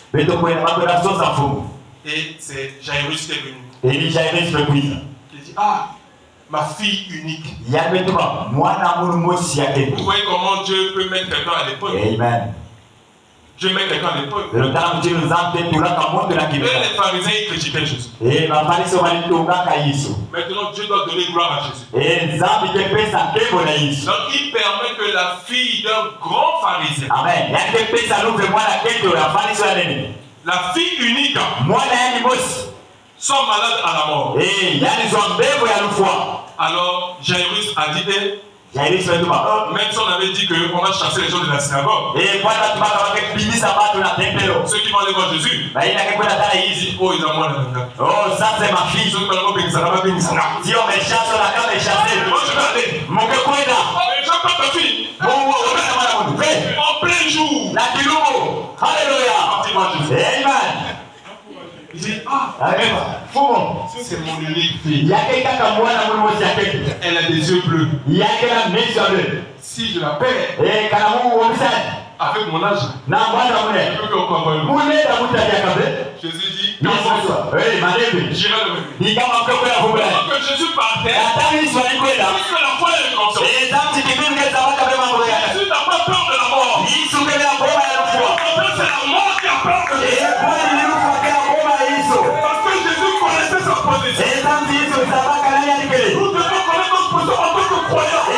Et c'est Jairus qui est venu. Il dit, ma fille unique. Vous voyez comment Dieu peut mettre quelqu'un à l'épreuve. Amen. Dieu met quelqu'un à l'épreuve. Et les pharisiens, ils critiquaient Jésus. Maintenant, Dieu doit donner gloire à Jésus. Donc, il permet que la fille d'un grand pharisien, la fille unique, soit malade à la mort. Alors, Jairus a dit, même si on avait dit qu'on va chasser les gens de la synagogue, ceux qui vont aller voir Jésus, ils disent, oh, ils ont moi là. Oh, ça c'est ma fille. Ceux qui vont aller voir Bénissana, Si on me chasse, on a qu'à me chasser. moi je vais aller. Mon que quoi là? J'attends ta fille. En plein jour. Alléluia. Amen. Il dit, c'est mon unique fille. Elle a des yeux bleus. Si je la perds, avec mon âge, je peux lui encore avoir une. Jésus dit, j'irai le même. Pendant que Jésus partait, puisque la foi est consciente, Jésus n'a pas peur de la mort. C'est la mort qui a peur de Jésus. Parce que Jésus connaissait sa position. Nous devons connaître notre position en tant que croyants. Et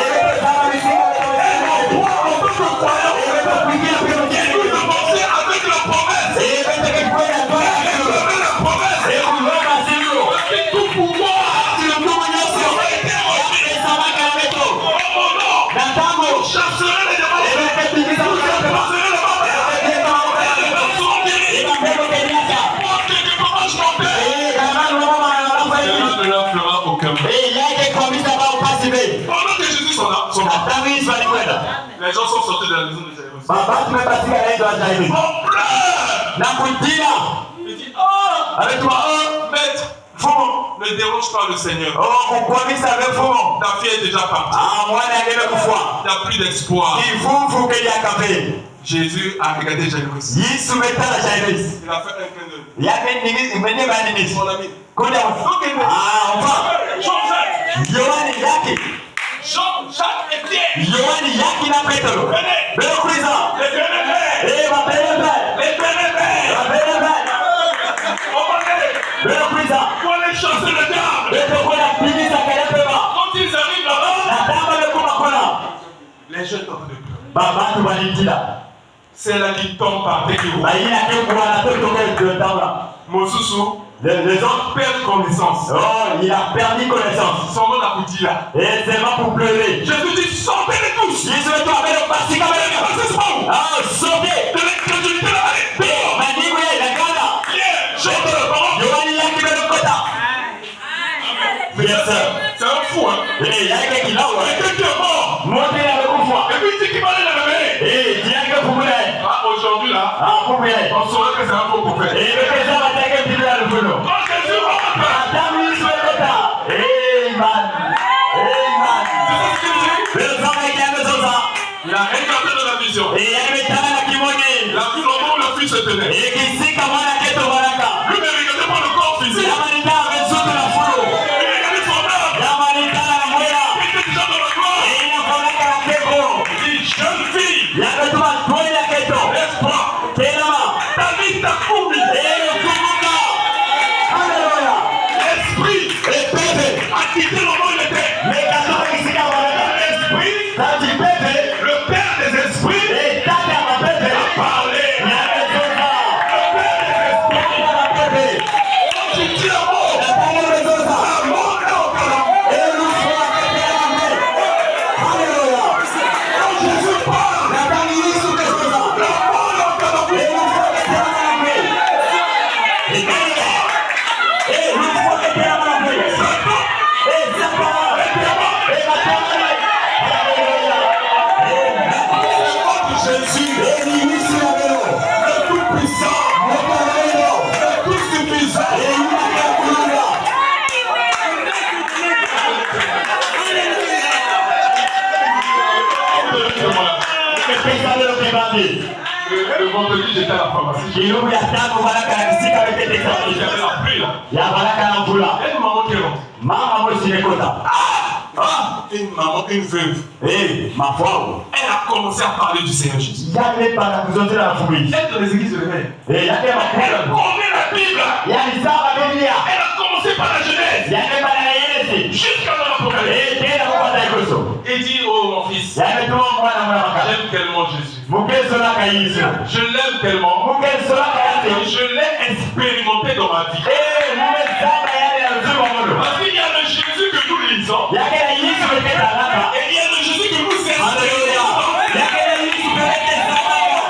non en tant que croyants. Nous avancer avec la promesse. La promesse. Avec tout pouvoir. sortir de la maison de Jairus. Baba tumepatika na hizo Jairus. On pleure. Na kutia. Il dit, oh, Avec toi, maître, ne dérange pas le Seigneur. oh, kukwamisa vefumo. Ta fille est déjà partie. Ah, mwana ngebe kufwa. Il n'y a plus d'espoir. Ifufu ke yakape. Jésus a regardé Jairus. Yesu metala Jairus. Il a fait un clin d'œil. Yake nini mwenye bani nisi. Mon ami. Kuja. Ah, on va. Jean-Jacques. Yohani yake. Jean-Jacques et Pierre. Yohani yake na Petro. Venez. Belo kuiza. Les bénévés. Eh, ma belebe. Les bénévés. Ma belebe. On va aller. Belo kuiza. Pour aller chasser le diable. Belo kuna pigisa kelebeba. Quand ils arrivent là-bas, Na tamba le kuma kona. les jeunes tombent de pleurs. Baba tu banitila. C'est là qui tombe par des roues. Baina ke kuana to to ke tamba. Mosusu, Les autres perdent connaissance. oh, il a perdu connaissance. Son nom a coûté là. Et c'est pas pour pleurer. Jésus dit, sortez-les tous. Yesu wetu ambaye basi kama Allez, passez ce mot. ah, sortez. De l'incrédulité là, allez, dehors. Mandigo ya inagana. Viens, chante la parole. Yohani yake bado kota. Mais Yes, ça, sir. c'est un fou, hein. Eh, yake kilawa. Quelqu'un qui est mort. Mote ya kufa. Et puis il dit qu'il va aller la réveiller. Eh, yake kumule. Ah, aujourd'hui là, Ah, kumule. on saurait que c'est un faux prophète. Eh, beke sama take bila lufuno. Quand Jésus rentre, Adamu Yesu kota. Eh, man. Eh, man. c'est ce qu'il dit. Belo sama yake zoza. Il a regardé dans la vision. Eh, yake tana na kimoni. Il a vu le moment où le fils se tenait. Eh, kisika mwana keto baraka. Lui ne regardait pas le corps physique. Yamanita vezuto na fulo. Il regardait son âme. Yamanita na mwela. Il était déjà dans la gloire. Eh, inafonaka na keko. Il dit, jeune fille, Yakatuma twoni ya keto. laisse-moi. Tenama. David t'a commis. Eh, kumbuka. Hallelujah. L'esprit Eh, pepe. a quitté le monde il était. Mekatoka kisika baraka. L'esprit, Tati pepe. le père des esprits, Eh, tata ya mapepe. a parlé. Yakezoka. Le père des esprits, Tata ya mapepe. quand tu dis un mot, Tata ya mezoza. un mot est au calme. Eh, lufu wa kepe ya mape. Hallelujah. Quand Jésus parle, Tata ni Yesu kezoza. la parole est au calme. Eh, lufu wa kepe ya mape. Eh, kaya. Eh, lufu wa kepe ya mape. Eh, zapa. Eh, matone. Hallelujah. Contre Jésus, Eh, ni Yesu ya melo. le Tout-Puissant, Moka melo. le Tout-Suffisant. Eh, yunaka ya kulunga. Pesa leo kibandi. Le vendredi, j'étais à la pharmacie. Kilugu ya tano baraka na kisika weke J'avais teknolojia. la pluie là. Ya baraka na mvula. Il y a une maman qui est rentrée. Mama moshi nekota. Une maman, une veuve. Eh, mafwao. Elle a commencé à parler du Seigneur Jésus. Yale para kuzotela fumbi. Elle dans les églises de l'éveil. Eh, yake Elle makala. connaît la Bible. Yani saba Biblia. Elle a commencé par la Genèse Yake para na Yesu. jusqu'à l'Apocalypse. Eh, tena kwa taikoso. Et dit, oh mon fils, Yake tuwa mwana mwana makala. j'aime tellement Jésus. Mukezo na Yesu. Je l'aime tellement. Mukezo na Et Yesu. je l'ai expérimenté dans ma vie. Eh, mumezama yale ya uzima mono. Parce qu'il y a le Jésus que nous lisons. Yake na Yesu weketa alaka. Et il y a le Jésus que nous Hallelujah. expérimentons. Yake na Yesu weketa alaka.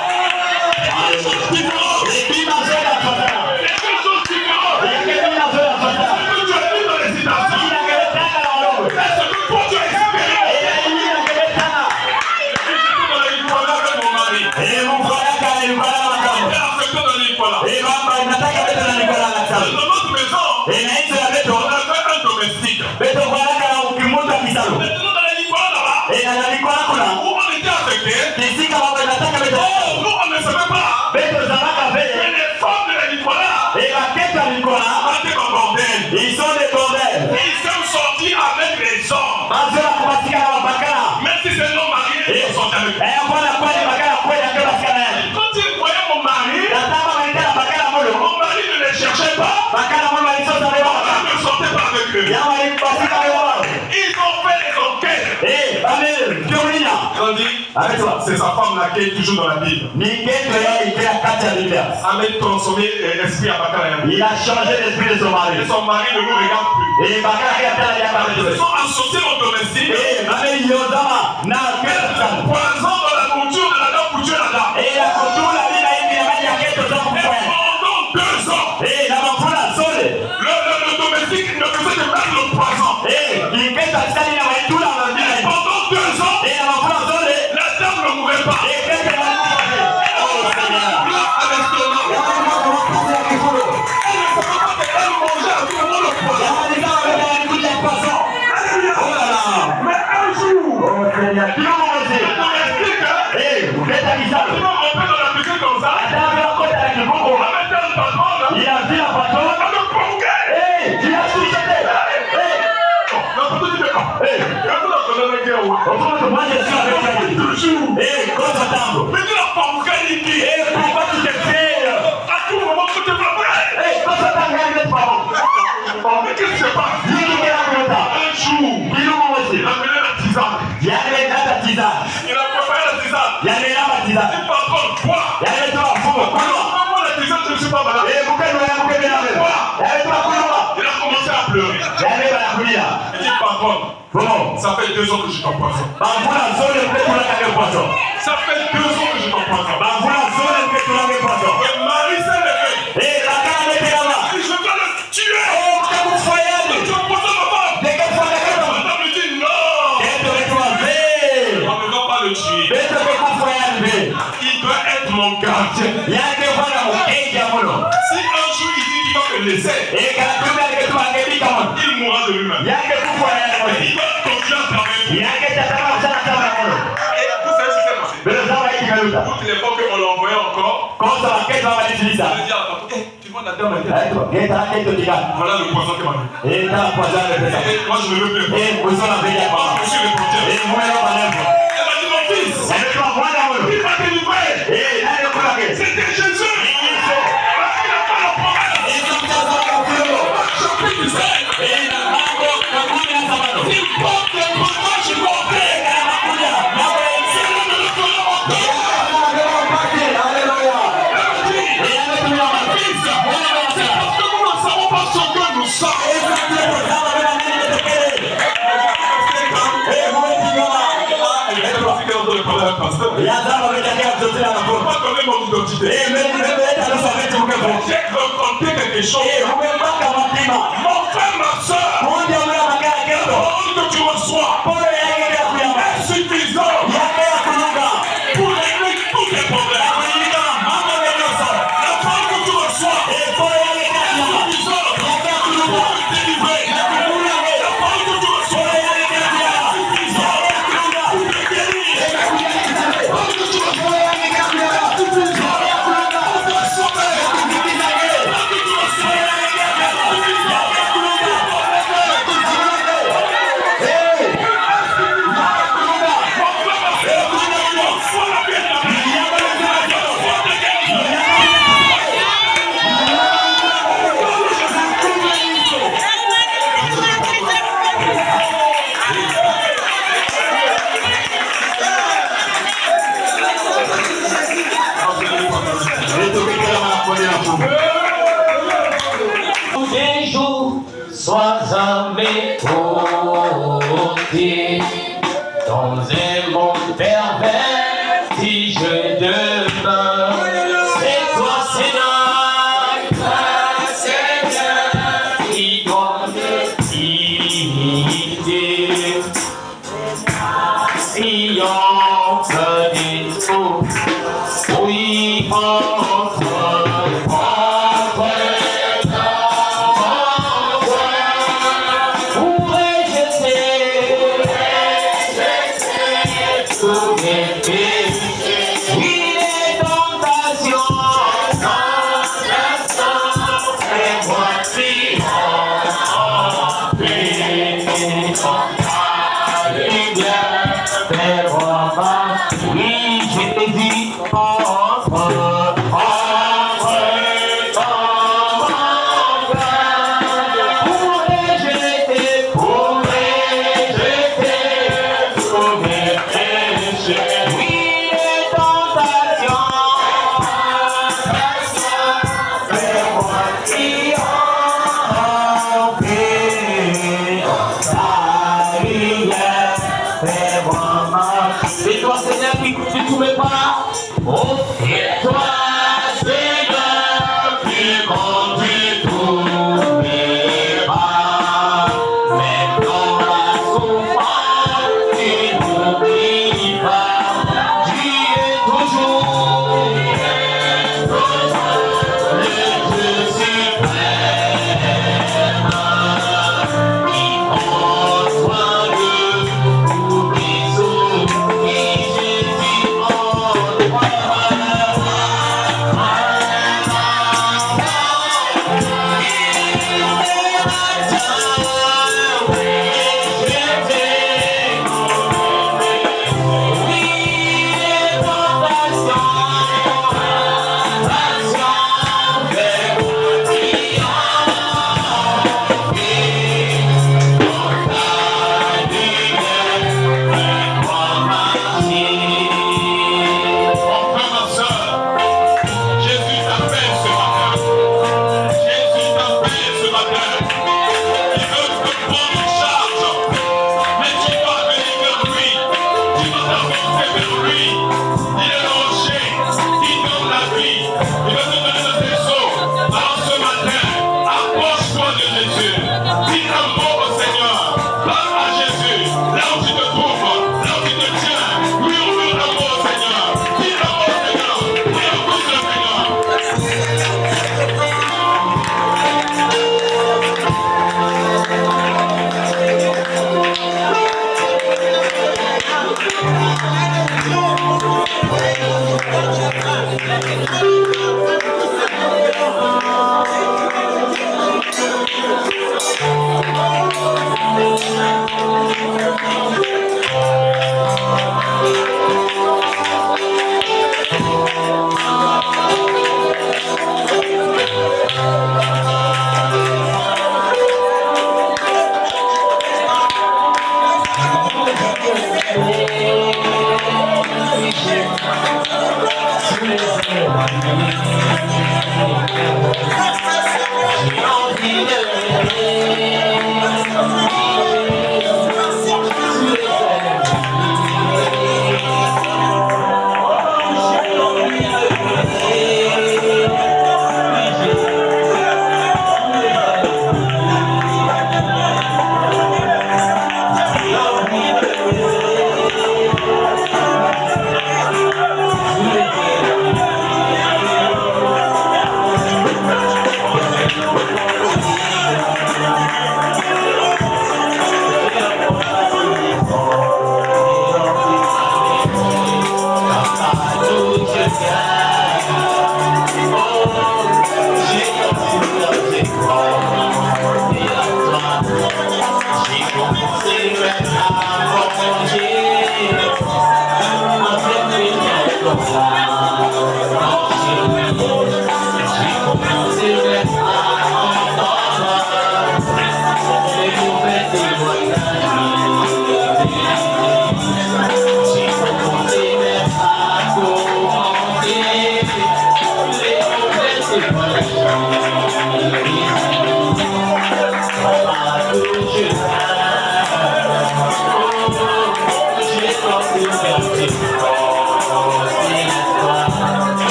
Des choses différentes. Bima zola fatana. Des choses différentes. Yake bima zola fatana. Ce que tu as vu dans les citations, Ina keretana na walowe. c'est ce que toi tu as expérimenté. Ina keretana. J'étais dans la Nicolas avec mon mari. Mufalaka alikuwa makamo. Elle a affecté dans la Nicolas. Mama nataka beto na nikola na Dans sabu. notre maison, Na hizo ya beto. on avait un domestique. Beto falaka na ukimuta kisalo. Maintenant dans la Nicolas là-bas, Na nikola kuna. où on était affecté, Kisika baba nataka beto. oh, nous on ne savait pas. Beto zamaka Mais vele. les femmes de la Nicolas Baketa nikola. étaient en bordel. Ils sont des bordels. Ils sont sortis avec les hommes. Bazola kupatika na bakala. Même si c'est non marié, ils sont sortis avec eux. Bwana kwani bakala kweli ndio basikana yake. Quand ils voyaient mon mari, Nataka maana bakala moyo. mon mari ne les cherchait pas. Bakala moyo alisota Mon leo. mari ne sortait pas avec eux. Yawa alipasika leo. Ils ont fait des enquêtes. Bamel, Fiorina. Ils ont dit, Avec toi. c'est sa femme là qui est toujours dans la Bible. Niketo yeye ikia kati ya Biblia. Ahmed transformé l'esprit à Bakara. Il a changé l'esprit de son mari. Et son mari ne nous regarde plus. Et Bakara kia tala ya Ils se kabisa. sont associés au domestique. Bamel yozama na kesa. Poison dans la nourriture de la dame pour tuer la dame. La kutula bila hivi na maji ya keto za Et kufanya. pendant 2 ans, Na mafuna sole. le domestique ne faisait que mettre le poison. Niketa sali na waitula na Et bila. pendant 2 ans, Na mafuna sole. la dame ne mourait pas. Pourquoi tu manges sur avec ta vie? Toujours. Et quand tu attends. Mais tu n'as pas gagné. Et pourquoi tu te fais? À tout moment, tu te prépares. Et quand tu attends, regarde pas. Mais qu'est-ce qui se passe? Dis-lui qu'il a fait ça. Un jour, Dis-lui moi aussi. il a mené la tisane. Il y a les gars de tisane. Il a préparé la tisane. Il y a les gars de tisane. Il va prendre quoi? Il y a les trois fous. Moi, la tisane, je ne suis pas malade. Et pourquoi tu as bouquet de la même? Il y a les trois fous. Il a commencé à pleurer. Il y a les balafouilles là. Il dit, patron, Bon. ça fait 2 ans que je t'empoisonne. Bambula zone que tu l'as gagné poisson. Ça fait 2 ans que je t'empoisonne. Bambula zone que tu l'as gagné poisson. Et Marie s'est levée. Et la canne était là-bas. Je vais le tuer. Oh, que vous soyez. Tu empoisonnes ma femme. Dès que tu vas gagner. Ma femme me dit non. Et tu vas faire. On ne va pas le tuer. Mais tu peux vous soyez. Il doit être mon gardien. Il y a que voilà mon équipe à mon. Si un jour il dit qu'il va me laisser, Et quand tu vas que tu vas gagner comme. il mourra de lui-même. Il y a que vous soyez. Il va continuer à travailler. Il y a que tu as ça ça ça. Et vous savez ce qui s'est passé? Mais le travail qui va là. Toutes les fois qu'on l'a envoyé encore, Quand ça va que tu vas utiliser ça. je lui dis à la femme, tu vois la dame elle dit, Et tu as que tu dis. voilà le poison qui m'a mis. Et tu as poison de ça. Et moi je ne veux plus. Et vous en avez déjà pas. Monsieur le portier. Et moi je vais aller. Elle m'a dit mon fils, Et tu vas voir là. il m'a délivré. Et là le courage. C'était Jésus. Parce qu'il n'a pas la promesse. Je prie du ciel. Il porte le courage, je m'en vais. Pas donner mon identité. J'ai raconté quelque chose. Mon frère, ma soeur, que tu reçois est suffisant pour régler tous tes problèmes. La parole que tu reçois est suffisante pour te délivrer. La parole que tu reçois est suffisante pour te guérir. La parole que tu reçois est suffisante pour te sauver. Des jours, sois à mes côtés. Dans un monde perverti, je demeure. C'est toi, Seigneur, qui doit me guider. Triomphe des eaux, oui, entre. Oui, Jésus, c'est toi, Seigneur, qui conduis tous mes pas. Oh, c'est toi, Seigneur, qui conduis tous mes pas. Même dans la souffrance, tu n'oublies pas. Tu es toujours le Dieu suprême. Qui prend soin de tous les autres. Oui, Jésus, en toi.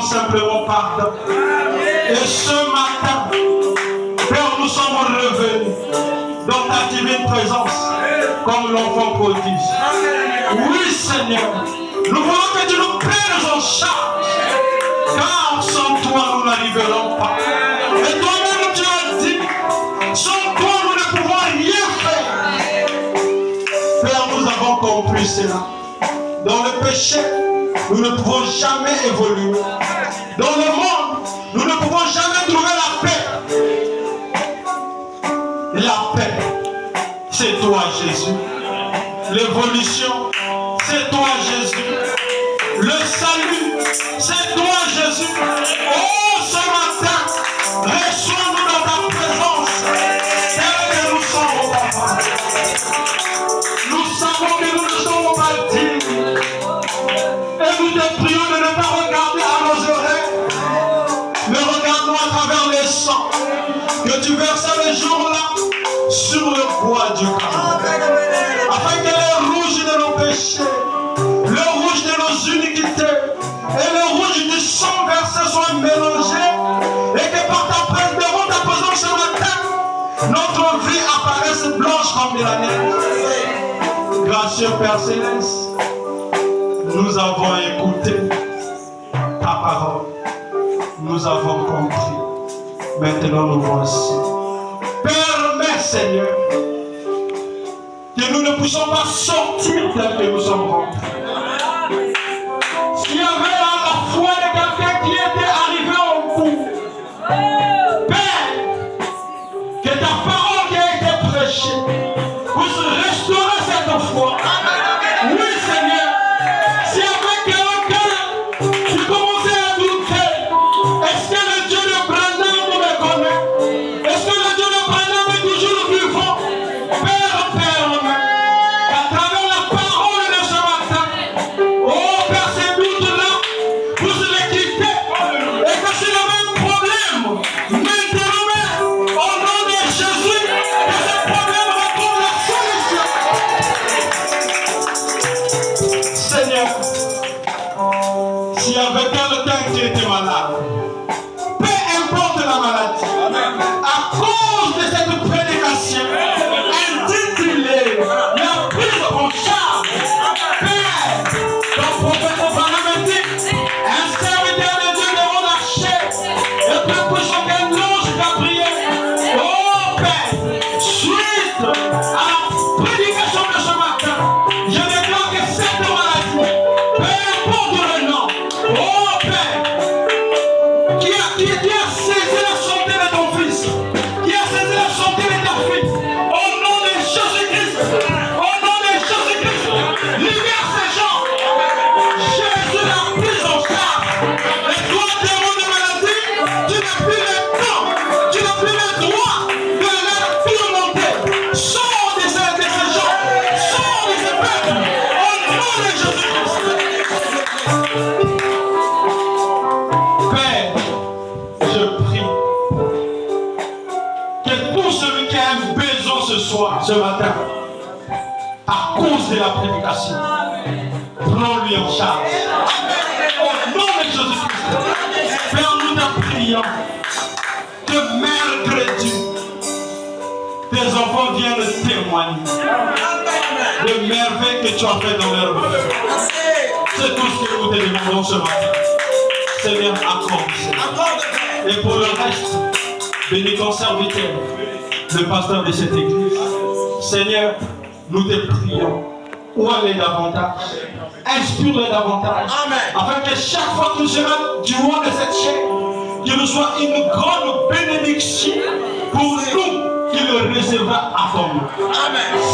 Simplement pardon. Et ce matin, Père, nous sommes revenus dans ta divine présence comme l'enfant prodige. Oui, Seigneur, nous voulons que tu nous prennes en charge, car sans toi nous n'arriverons pas. Et toi-même tu as dit, sans toi nous ne pouvons rien faire. Père, nous avons compris cela. Dans le péché, nous ne pouvons jamais évoluer. Dans le monde, nous ne pouvons jamais trouver la paix. La paix, c'est toi Jésus. L'évolution, c'est toi Jésus. Le salut, c'est toi Jésus. Oh, ce matin, reçois-nous dans ta présence, tel que nous sommes, Papa. Nous savons que nous ne sommes pas dignes. Et nous te prions de ne pas regarder à nos oreilles, mais regarde-nous à travers les sangs que tu versais le jour-là sur le bois du Calvaire, afin que le rouge de nos péchés, le rouge de nos iniquités et le rouge du sang versé soient mélangés, et que par ta présence, devant ta présence ce matin, notre vie apparaisse blanche comme de la neige. Gracieux Père Céleste, nous avons écouté ta parole, nous avons compris. Maintenant nous voici. Permets, Seigneur, que nous ne puissions pas sortir tel que nous sommes rentrés. S'il y avait là la foi de quelqu'un qui était arrivé au bout, Père, que ta parole qui a été prêchée puisse restaurer cette foi. Oui, Seigneur. Si avec quelqu'un, tu commençais à douter, malade. Peu importe la maladie. À cause de cette prédication intitulée la prise en charge. Père, ton prophète Abraham dit, un serviteur de Dieu de relâcher et puis pour chacun l'ange Gabriel. Oh Père, suite à la prédication de ce matin, je déclare que cette maladie, peu importe le nom, oh Père, qui a saisi la santé de ton fils, qui a saisi la santé de ta fille, au nom de Jésus-Christ, au nom de Jésus-Christ, libère ces gens. Jésus l'a prise en charge. Et toi, démon de maladie, tu n'as plus le temps, tu n'as plus le droit de leur tourmenter. Sors de ces gens, sors de ces peuples, au nom de Jésus-Christ. Père, je prie que tout celui qui a un besoin ce soir, ce matin, à cause de la prédication, prends-lui en charge. Au nom de Jésus-Christ, Père, nous te prions que mercredi, tes enfants viennent témoigner de merveilles que tu as fait dans leur vie. C'est tout ce que nous te demandons ce matin. Seigneur, accorde. Et pour le reste, bénis ton serviteur, le pasteur de cette église. Seigneur, nous te prions. Ouvre-les davantage. Inspire-les davantage. Afin que chaque fois qu'il sera du haut de cette chaîne, qu'il nous soit une grande bénédiction pour nous qui le recevra à ton nom.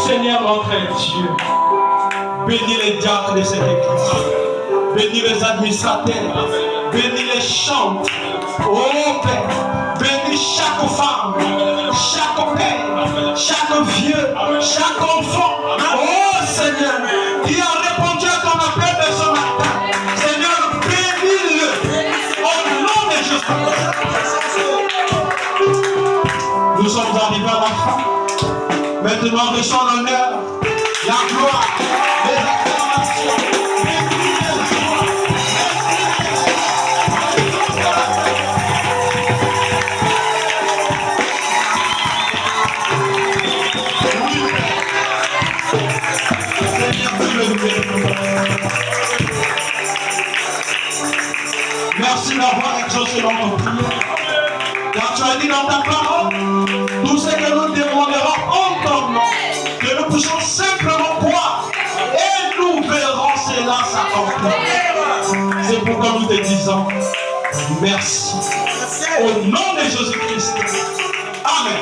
Seigneur notre Dieu, bénis les diacres de cette église. Bénis les administrateurs. Bénis les chantes. Oh Père, bénis chaque femme, chaque père, chaque vieux, chaque enfant. Oh Seigneur, qui a répondu à ton appel de ce matin. Seigneur, bénis-le au nom de Jésus. Nous sommes arrivés à la fin. Maintenant, reçons l'honneur, la gloire, les acclamations. Merci d'avoir exaucé notre prière. Car tu as dit dans ta parole, tout ce que nous demanderons en ton nom, que nous puissions simplement croire et nous verrons cela s'accomplir. C'est pourquoi nous te disons merci. Au nom de Jésus-Christ. Amen.